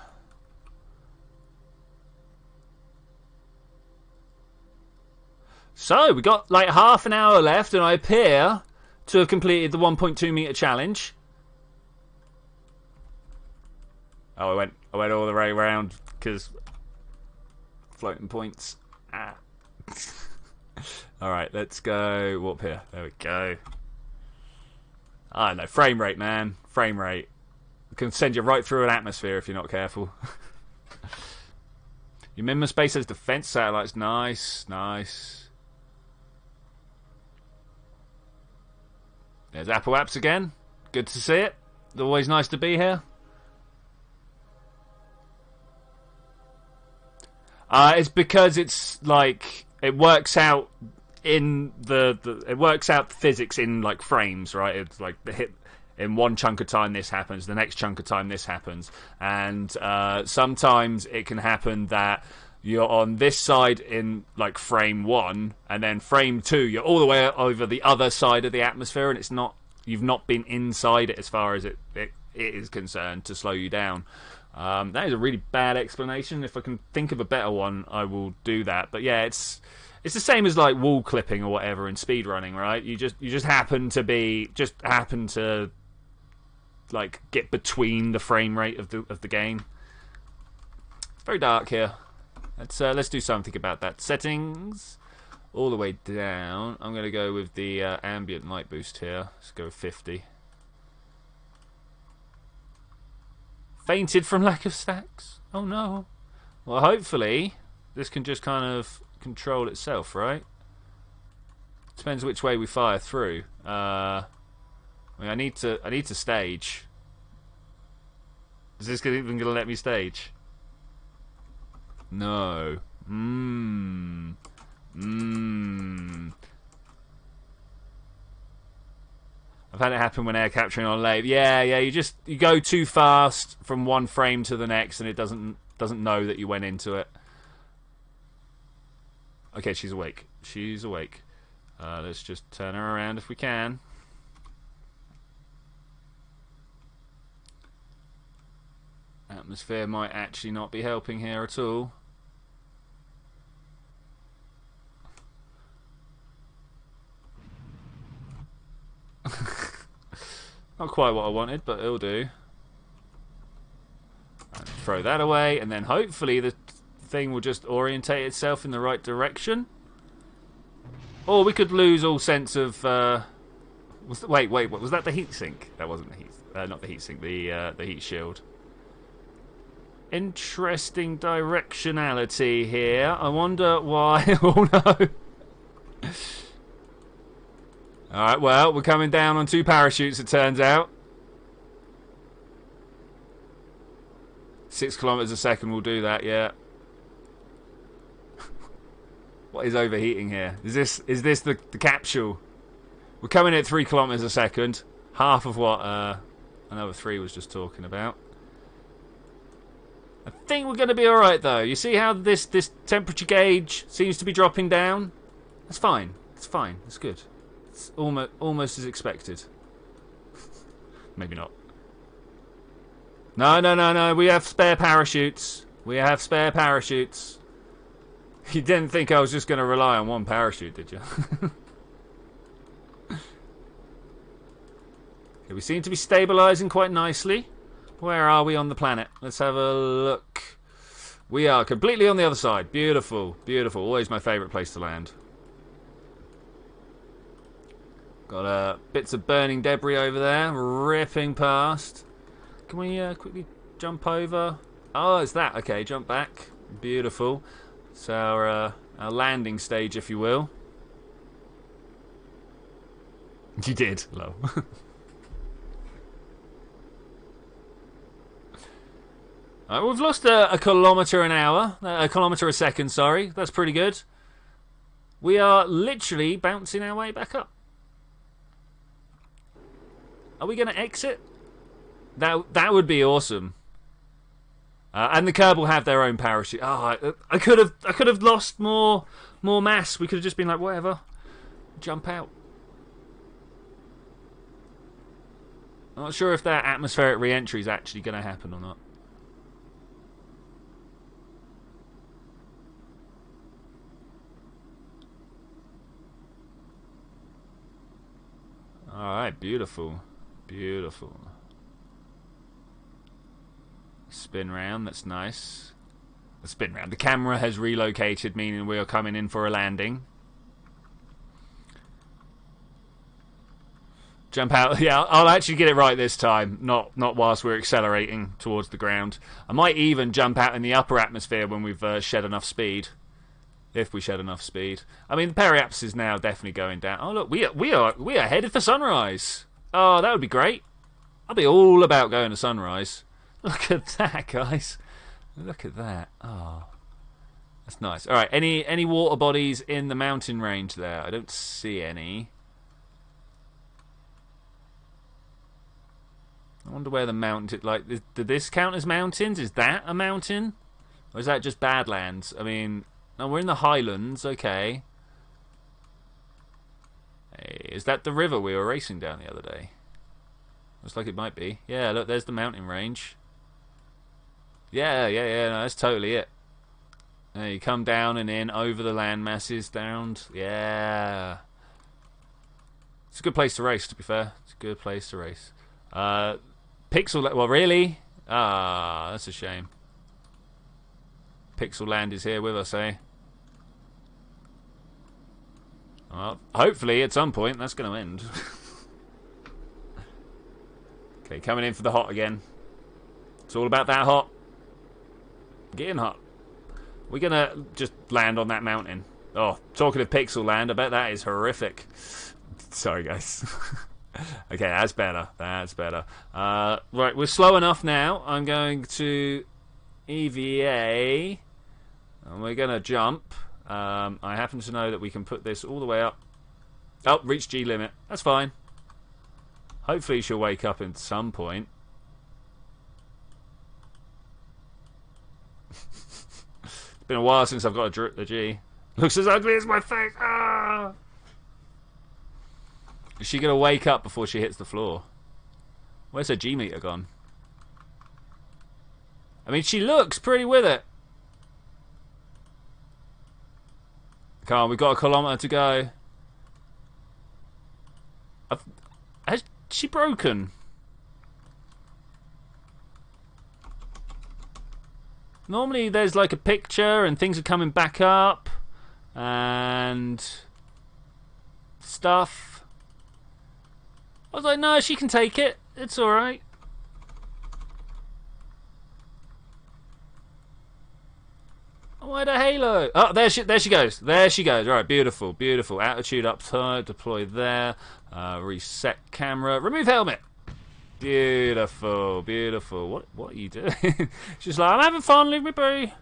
Speaker 1: So, we got like half an hour left, and I appear to have completed the 1.2 metre challenge. Oh, I went all the way around because floating points. Ah. Alright, let's go warp here. There we go. I don't know, frame rate, man. Frame rate. It can send you right through an atmosphere if you're not careful. Your Minmus base has defense satellites. Nice, nice. There's Apple Apps again. Good to see it. Always nice to be here. It's because it's like it works out in it works out physics in like frames, right? It's like the hit in one chunk of time this happens, the next chunk of time this happens, and sometimes it can happen that you're on this side in like frame 1, and then frame 2 you're all the way over the other side of the atmosphere, and it's not, you've not been inside it as far as it is concerned to slow you down. That is a really bad explanation. If I can think of a better one, I will do that. But yeah, it's the same as like wall clipping or whatever in speedrunning, right? You just happen to like get between the frame rate of the game. It's very dark here. Let's do something about that. Settings all the way down. I'm gonna go with the ambient light boost here. Let's go with 50. Fainted from lack of stacks. Oh no. Well, hopefully this can just kind of control itself, right? Depends which way we fire through. I mean, I need to stage. Is this even gonna let me stage? No. I've had it happen when air capturing on late. Yeah, you go too fast from one frame to the next, and it doesn't know that you went into it. Okay, she's awake. She's awake. Let's just turn her around if we can. Atmosphere might actually not be helping here at all. Not quite what I wanted, but it'll do. And throw that away, and then hopefully the thing will just orientate itself in the right direction. Or we could lose all sense of... wait, what was that? The heat sink? That wasn't the heat... not the heat sink, the heat shield. Interesting directionality here. I wonder why... oh no! Alright, well, we're coming down on 2 parachutes, it turns out. 6 kilometers a second will do that, yeah. What is overheating here? Is this the capsule? We're coming at 3 kilometers a second. Half of what another 3 was just talking about. I think we're going to be alright, though. You see how this temperature gauge seems to be dropping down? That's fine. It's fine. It's good. It's almost as expected. Maybe not. No. We have spare parachutes. We have spare parachutes. You didn't think I was just going to rely on one parachute, did you? Okay, we seem to be stabilising quite nicely. Where are we on the planet? Let's have a look. We are completely on the other side. Beautiful, beautiful. Always my favourite place to land. Got bits of burning debris over there, ripping past. Can we quickly jump over? Oh, it's that. Okay, jump back. Beautiful. It's our landing stage, if you will. You did. Low. We've lost a kilometre an hour. A kilometre a second, sorry. That's pretty good. We are literally bouncing our way back up. Are we going to exit? That would be awesome. And the Kerbal have their own parachute. Oh, I could have lost more mass. We could have just been like, whatever, jump out. I'm not sure if that atmospheric re-entry is actually going to happen or not. All right, beautiful, beautiful. Spin round, that's nice. The spin round. The camera has relocated, meaning we are coming in for a landing. Jump out. Yeah, I'll actually get it right this time. Not whilst we're accelerating towards the ground. I might even jump out in the upper atmosphere when we've shed enough speed. If we shed enough speed. I mean, the periapsis is now definitely going down. Oh look, we are headed for sunrise. Oh, that would be great. I'll be all about going to sunrise. Look at that, guys. Look at that. Oh, that's nice. All right, any water bodies in the mountain range there? I don't see any. I wonder where the mountain... Like, did this count as mountains? Is that a mountain? Or is that just Badlands? I mean... No, we're in the Highlands. Okay. Hey, is that the river we were racing down the other day? Looks like it might be. Yeah, look, there's the mountain range. Yeah, no, that's totally it. There, you come down and in, over the land masses, down. Yeah. It's a good place to race, to be fair. It's a good place to race. Pixel... Well, really? Ah, that's a shame. Pixel Land is here with us, eh? Well, hopefully at some point that's going to end. Okay, coming in for the hot again. It's all about that hot. Getting hot. We're going to just land on that mountain. Oh, talking of Pixel Land, I bet that is horrific. Sorry, guys. Okay, that's better. That's better. Right, we're slow enough now. I'm going to EVA. And we're going to jump. I happen to know that we can put this all the way up. Oh, reach G limit. That's fine. Hopefully she'll wake up at some point. It's been a while since I've got a drip the G. Looks as ugly as my face. Ah! Is she going to wake up before she hits the floor? Where's her G meter gone? I mean, she looks pretty with it. Come on, we've got a kilometre to go. Has she broken? Normally there's like a picture and things are coming back up. And... stuff. I was like, no, she can take it. It's alright. Why the halo? Oh, there she goes. There she goes. All right, beautiful, beautiful. Attitude up high, deploy there. Reset camera. Remove helmet. Beautiful, beautiful. What are you doing? She's like, I'm having fun. Leave me be.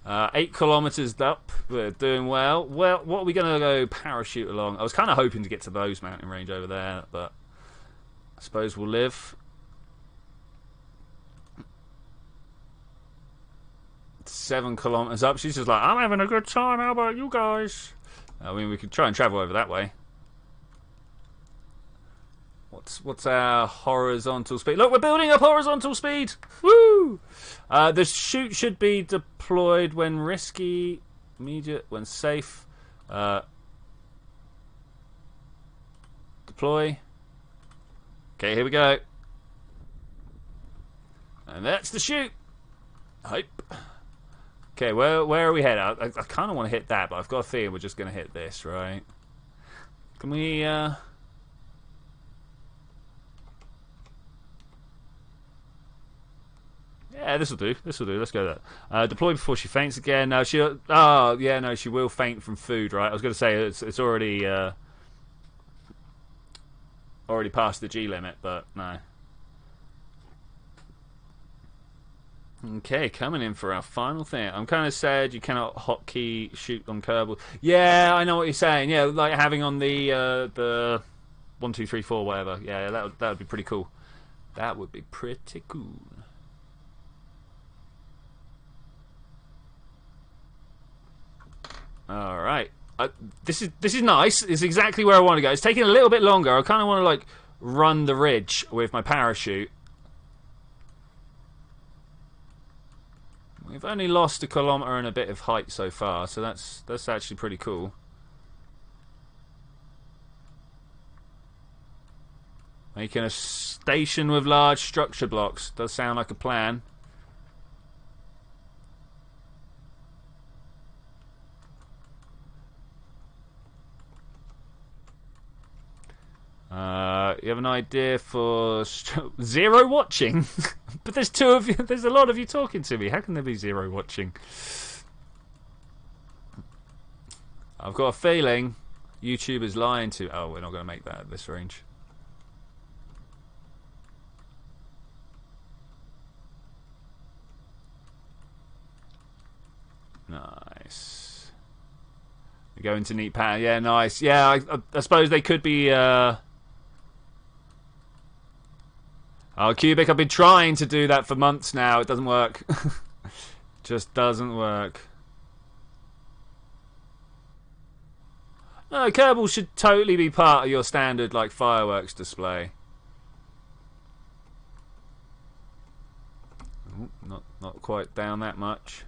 Speaker 1: 8 kilometers up. We're doing well. Well, what are we gonna go parachute along? I was kind of hoping to get to those mountain range over there, but I suppose we'll live. 7 kilometers up. She's just like, I'm having a good time. How about you guys? I mean, we could try and travel over that way. What's our horizontal speed? Look, we're building up horizontal speed. Woo! The chute should be deployed when risky, immediate, when safe. Deploy. Okay, here we go. And that's the chute. Hype. Okay, where are we headed? I kind of want to hit that, but I've got a feeling we're just going to hit this, right? Can we... Yeah, this will do. This will do. Let's go with that. Deploy before she faints again. No, she. Oh, yeah, no, she will faint from food, right? I was going to say it's already already past the G limit, but no. Okay, coming in for our final thing. I'm kind of sad you cannot hotkey shoot on Kerbal. Yeah, I know what you're saying. Yeah, like having on the 1, 2, 3, 4, whatever. Yeah, that would be pretty cool. That would be pretty cool. All right, this is nice. It's exactly where I want to go. It's taking a little bit longer. I kind of want to like run the ridge with my parachute. We've only lost 1 kilometer and a bit of height so far, so that's actually pretty cool. Making a station with large structure blocks does sound like a plan. You have an idea for 0 watching? But there's 2 of you. There's a lot of you talking to me. How can there be 0 watching? I've got a feeling YouTube is lying to. Oh, we're not going to make that at this range. Nice. We go into neat pattern. Yeah, nice. Yeah, I suppose they could be. Oh, Cubic, I've been trying to do that for months now. It doesn't work. Just doesn't work. No, Kerbal should totally be part of your standard like fireworks display. Ooh, not quite down that much.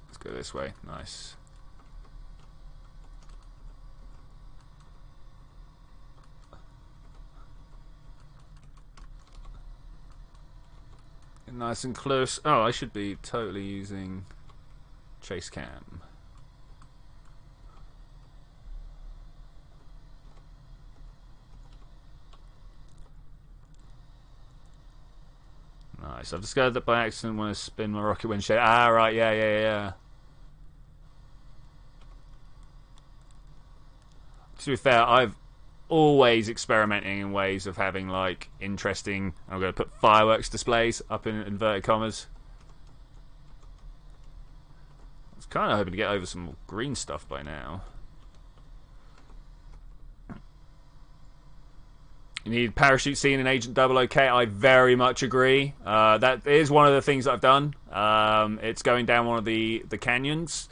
Speaker 1: Let's go this way. Nice. Nice and close. Oh, I should be totally using chase cam. Nice. I've discovered that by accident when I spin my rocket windshield. Ah, right. Yeah. To be fair, I've always experimenting in ways of having like interesting. I'm going to put fireworks displays up in inverted commas. I was kind of hoping to get over some green stuff by now. You need parachute scene in Agent 00K. I very much agree. That is one of the things that I've done. It's going down one of the canyons.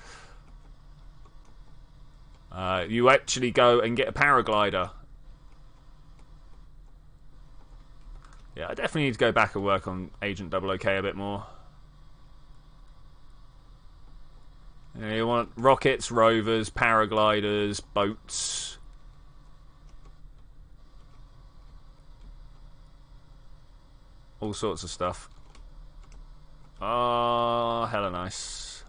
Speaker 1: You actually go and get a paraglider. Yeah, I definitely need to go back and work on Agent 00K a bit more. You want rockets, rovers, paragliders, boats. All sorts of stuff. Oh, hella nice.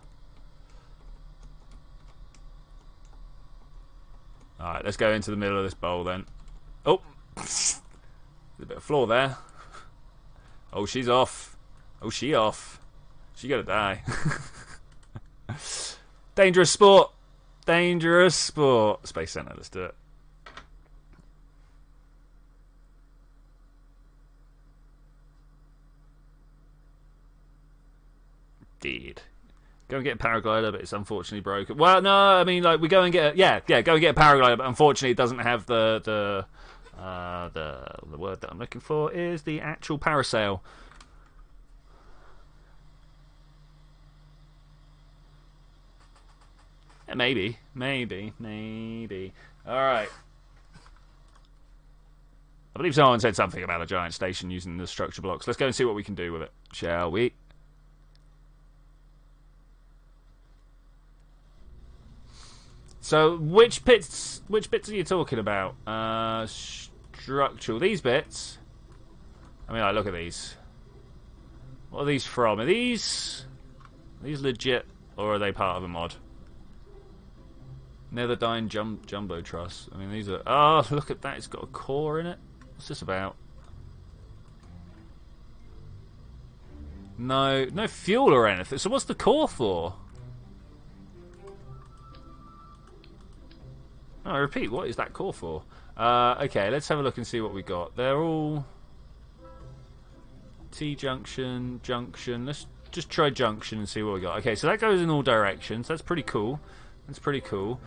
Speaker 1: Alright, let's go into the middle of this bowl then. Oh! There's a bit of floor there. Oh, she's off. Oh, she off. She gonna die. Dangerous sport. Dangerous sport. Space Center, let's do it. Indeed. Go and get a paraglider, but it's unfortunately broken. Well, no, I mean, like, we go and get a, go and get a paraglider, but unfortunately it doesn't have the word that I'm looking for is the actual parasail. Yeah, maybe. Alright. I believe someone said something about a giant station using the structure blocks. Let's go and see what we can do with it, shall we? So, which bits are you talking about? Structural. These bits. I mean, like, look at these. What are these from? Are these legit, or are they part of a mod? Netherdyne Jumbo Truss. I mean, these are... Oh, look at that. It's got a core in it. What's this about? No fuel or anything. So what's the core for? Oh, I repeat, what is that core for? Okay, let's have a look and see what we got. They're all... T-junction, junction. Let's just try junction and see what we got. Okay, so that goes in all directions. That's pretty cool. That's pretty cool.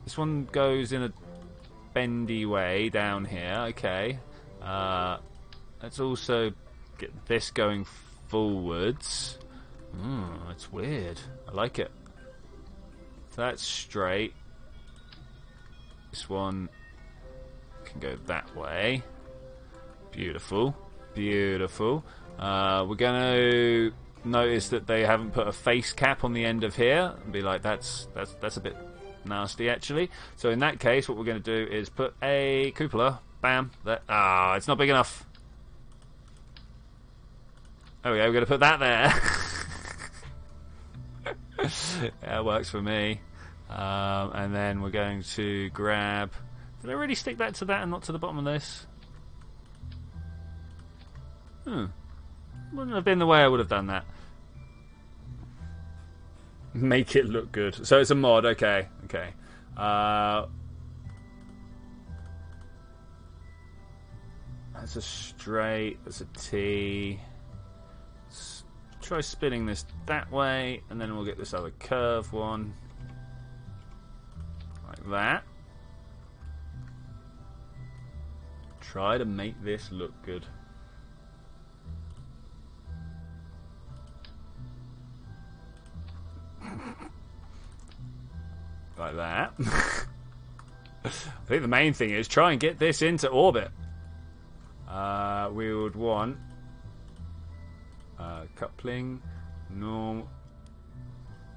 Speaker 1: This one goes in a bendy way down here. Okay. Let's also get this going forwards. That's weird. I like it. So that's straight. This one can go that way. Beautiful. Beautiful. We're going to notice that they haven't put a face cap on the end of here and be like, that's a bit nasty actually. So in that case, what we're going to do is put a cupola. Bam. It's not big enough. There we go. We're going to put that there. That works for me. And then we're going to grab... Did I really stick that to that and not to the bottom of this? Wouldn't have been the way I would have done that. Make it look good. So it's a mod, okay. Okay. That's a straight, that's a T. Let's try spinning this that way, and then we'll get this other curve one. Like that. Try to make this look good. Like that. I think the main thing is try and get this into orbit. We would want coupling, normal,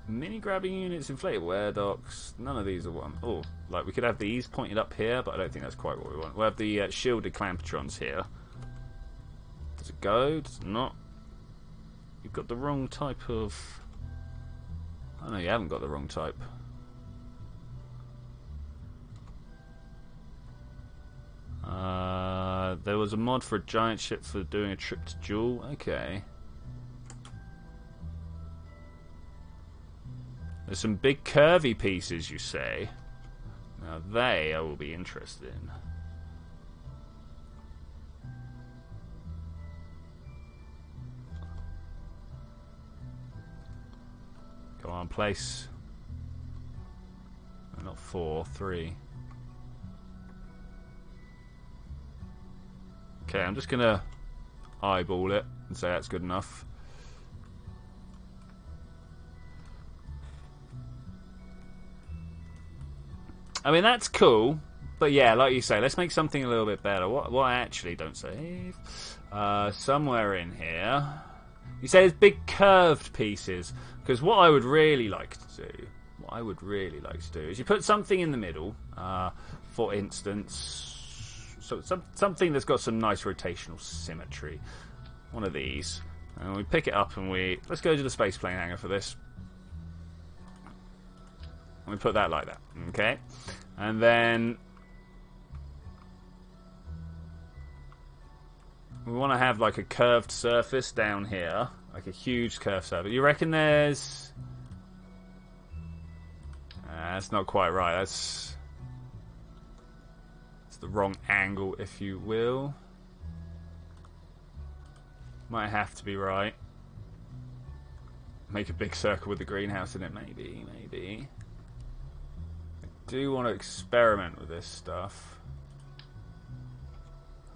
Speaker 1: mini grabbing units, inflatable air docks. None of these are one. Oh, like we could have these pointed up here, but I don't think that's quite what we want. We'll have the shielded clampetrons here. Does it go? Does it not? You've got the wrong type of... Oh no, you haven't got the wrong type. There was a mod for a giant ship for doing a trip to Jewel. Okay. There's some big curvy pieces, you say. Now they I will be interested in. Go on, place. No, not 4, 3. Okay, I'm just gonna eyeball it and say that's good enough. I mean, that's cool, but yeah, like you say, let's make something a little bit better. What I actually don't save. Somewhere in here. You say there's big curved pieces, because what I would really like to do, is you put something in the middle, for instance, so something that's got some nice rotational symmetry. One of these, and we pick it up and let's go to the space plane hangar for this. And we put that like that, okay? And then we want to have like a curved surface down here, like a huge curved surface. You reckon there's... that's not quite right. That's the wrong angle, if you will. Might have to be right. Make a big circle with the greenhouse in it, maybe. I do want to experiment with this stuff.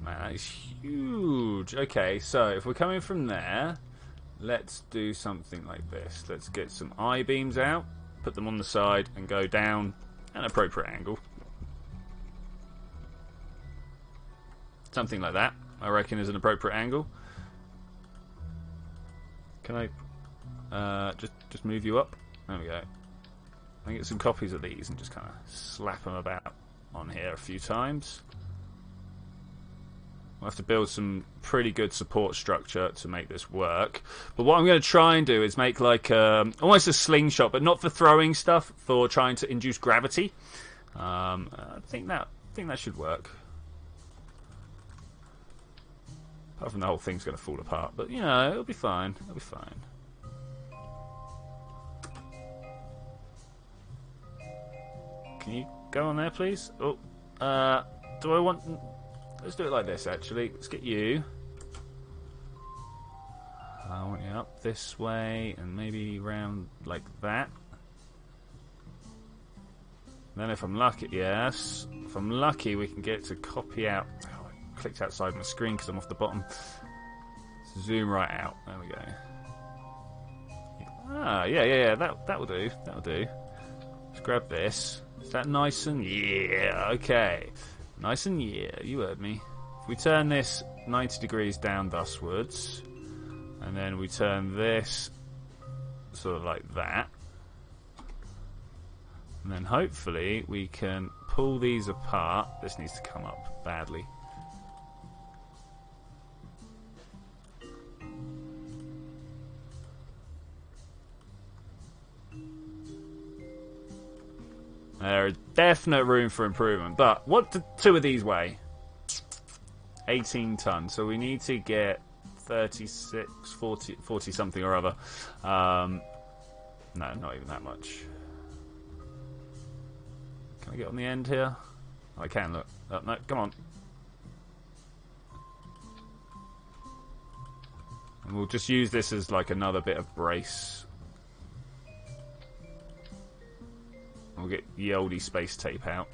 Speaker 1: Man, that is huge. Okay, so if we're coming from there, let's do something like this. Let's get some I-beams out, put them on the side, and go down an appropriate angle. Something like that, I reckon, is an appropriate angle. Can I just move you up? There we go. I can get some copies of these and just kind of slap them about on here a few times. We'll have to build some pretty good support structure to make this work. But what I'm going to try and do is make like almost a slingshot, but not for throwing stuff, for trying to induce gravity. I think that should work. Apart from the whole thing's going to fall apart, but you know, it'll be fine. It'll be fine. Can you go on there, please? Oh, do I want? Let's do it like this, actually. Let's get you. I want you up this way and maybe round like that. Then if I'm lucky, yes. If I'm lucky, we can get to copy out. Oh, I clicked outside my screen because I'm off the bottom. Zoom right out. There we go. Ah, yeah. That will do. That will do. Let's grab this. Is that nice and yeah? Okay. Nice and yeah, you heard me. If we turn this 90 degrees down thuswards, and then we turn this sort of like that, and then hopefully we can pull these apart. This needs to come up badly. There is definite room for improvement, but what do two of these weigh? 18 tons, so we need to get 36, 40 something or other. No, not even that much. Can I get on the end here? I can, look. Oh, no, come on. And we'll just use this as like another bit of brace. We'll get the oldie space tape out.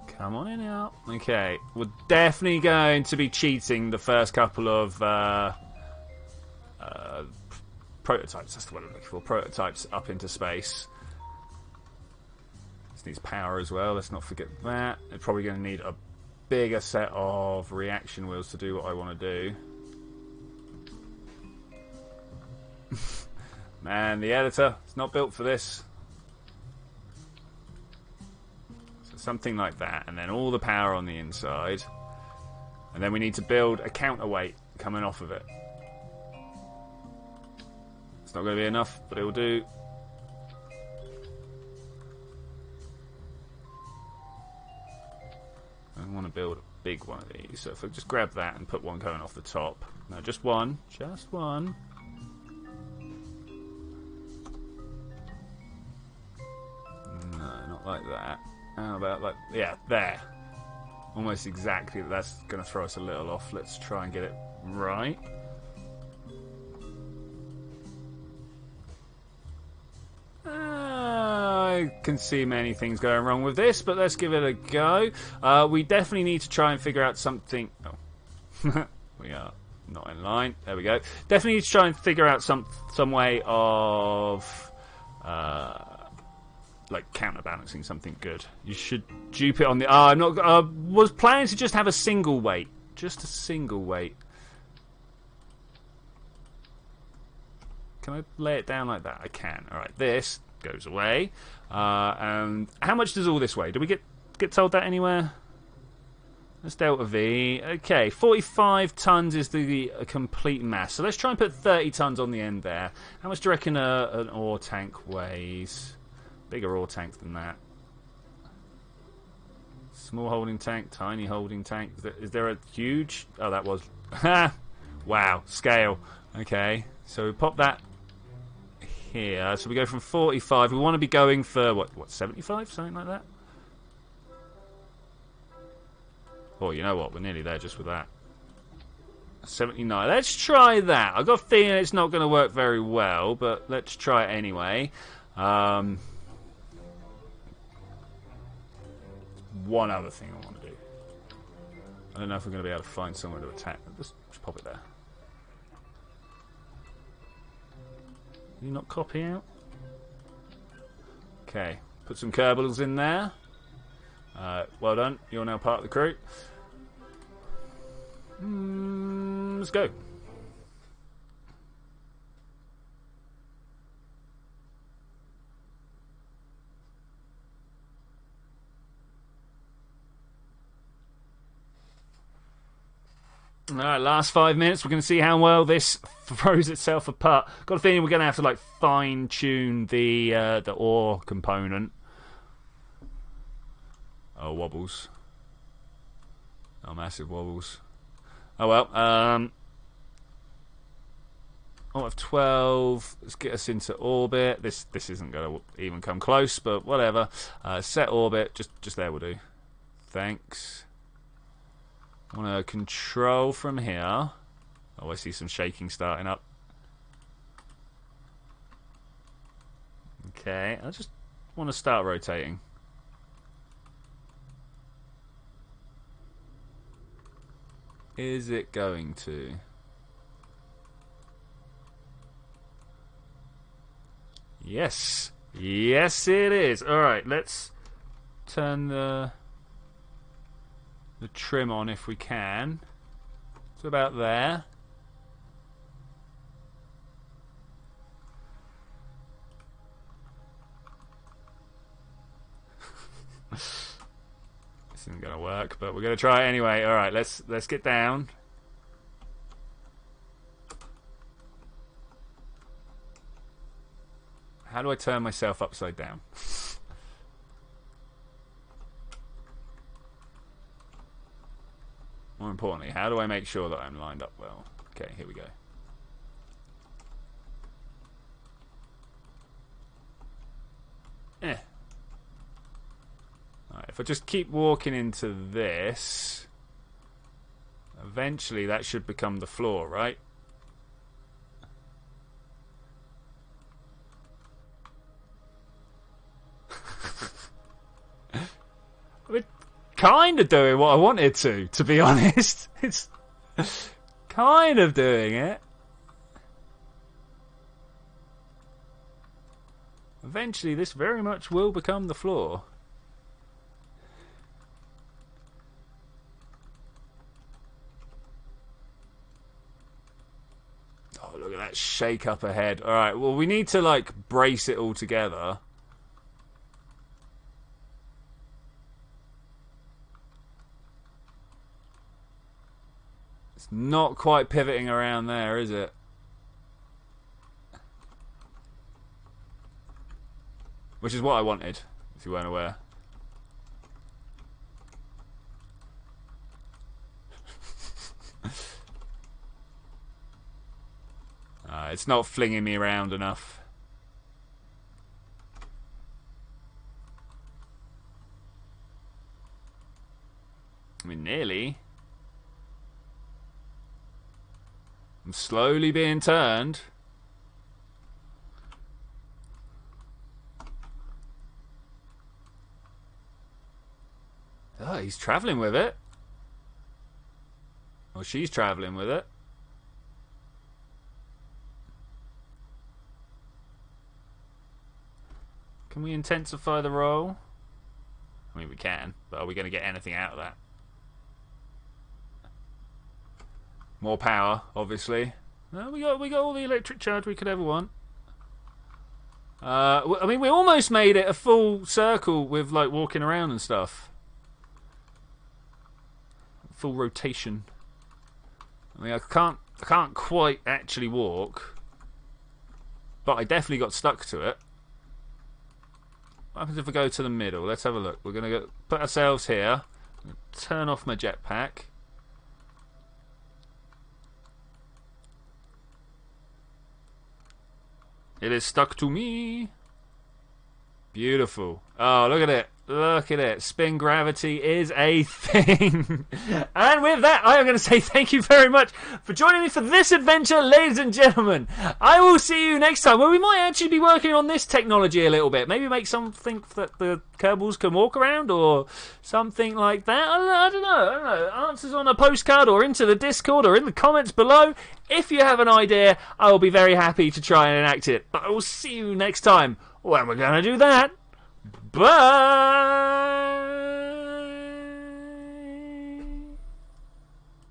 Speaker 1: Come on in now. Okay, we're definitely going to be cheating the first couple of prototypes. That's the word I'm looking for. Prototypes up into space. This needs power as well. Let's not forget that. They're probably going to need a bigger set of reaction wheels to do what I want to do. Man, the editor, it's not built for this. So something like that, and then all the power on the inside. And then we need to build a counterweight coming off of it. It's not going to be enough, but it will do. I want to build a big one of these. So if I just grab that and put one going off the top. No, just one. Just one. Like that. How about like, yeah, there. Almost exactly. That's going to throw us a little off. Let's try and get it right. I can see many things going wrong with this, but let's give it a go. We definitely need to try and figure out something. Oh, we are not in line. There we go. Definitely need to try and figure out some way of like counterbalancing something good. You should dupe it on the. I'm not. Was planning to just have a single weight, just a single weight. Can I lay it down like that? I can. All right, this goes away. And how much does all this weigh? Did we get told that anywhere? That's delta V. Okay, 45 tons is the complete mass. So let's try and put 30 tons on the end there. How much do you reckon an ore tank weighs? Bigger ore tank than that. Small holding tank, tiny holding tank. Is there a huge? Oh, that was. Wow, scale. Okay, so we pop that here. So we go from 45. We want to be going for what 75, something like that. Oh, you know what? We're nearly there just with that. 79. Let's try that. I've got a feeling it's not going to work very well, but let's try it anyway. One other thing I want to do. I don't know if we're going to be able to find somewhere to attack. Just pop it there. Can you not copy out? Okay. Put some Kerbals in there. Well done. You're now part of the crew. Let's go. Alright, last 5 minutes. We're going to see how well this throws itself apart. Got a feeling we're going to have to like fine-tune the ore component. Oh, wobbles. Oh, massive wobbles. Oh well. Out of 12. Let's get us into orbit. This isn't going to even come close, but whatever. Set orbit. Just there will do. Thanks. I want to control from here. Oh, I see some shaking starting up. Okay, I just want to start rotating. Is it going to? Yes. Yes, it is. Alright, let's turn the trim on if we can. It's about there. This isn't gonna work, but we're gonna try it anyway. Alright, let's get down. How do I turn myself upside down? More importantly, how do I make sure that I'm lined up well? Okay, here we go. Alright, if I just keep walking into this, eventually that should become the floor, right? We're kind of doing what I wanted to be honest. It's kind of doing it. Eventually this very much will become the floor. Oh, look at that shake up ahead. Alright, well we need to like brace it all together. It's not quite pivoting around there, is it? Which is what I wanted, if you weren't aware. It's not flinging me around enough. I mean, nearly. I'm slowly being turned. Oh, he's travelling with it. Or she's travelling with it. Can we intensify the roll? I mean, we can, but are we going to get anything out of that? More power, obviously. No, we got all the electric charge we could ever want. I mean, we almost made it a full circle with like walking around and stuff. Full rotation. I mean, I can't quite actually walk, but I definitely got stuck to it. What happens if I go to the middle? Let's have a look. We're going to put ourselves here. Turn off my jetpack. It is stuck to me. Beautiful. Oh, look at it. Look at it. Spin gravity is a thing. And with that, I am going to say thank you very much for joining me for this adventure, ladies and gentlemen. I will see you next time, where we might actually be working on this technology a little bit. Maybe make something that the Kerbals can walk around or something like that. I don't know. Answers on a postcard or into the Discord or in the comments below. If you have an idea, I will be very happy to try and enact it. But I will see you next time when we're going to do that. Bye!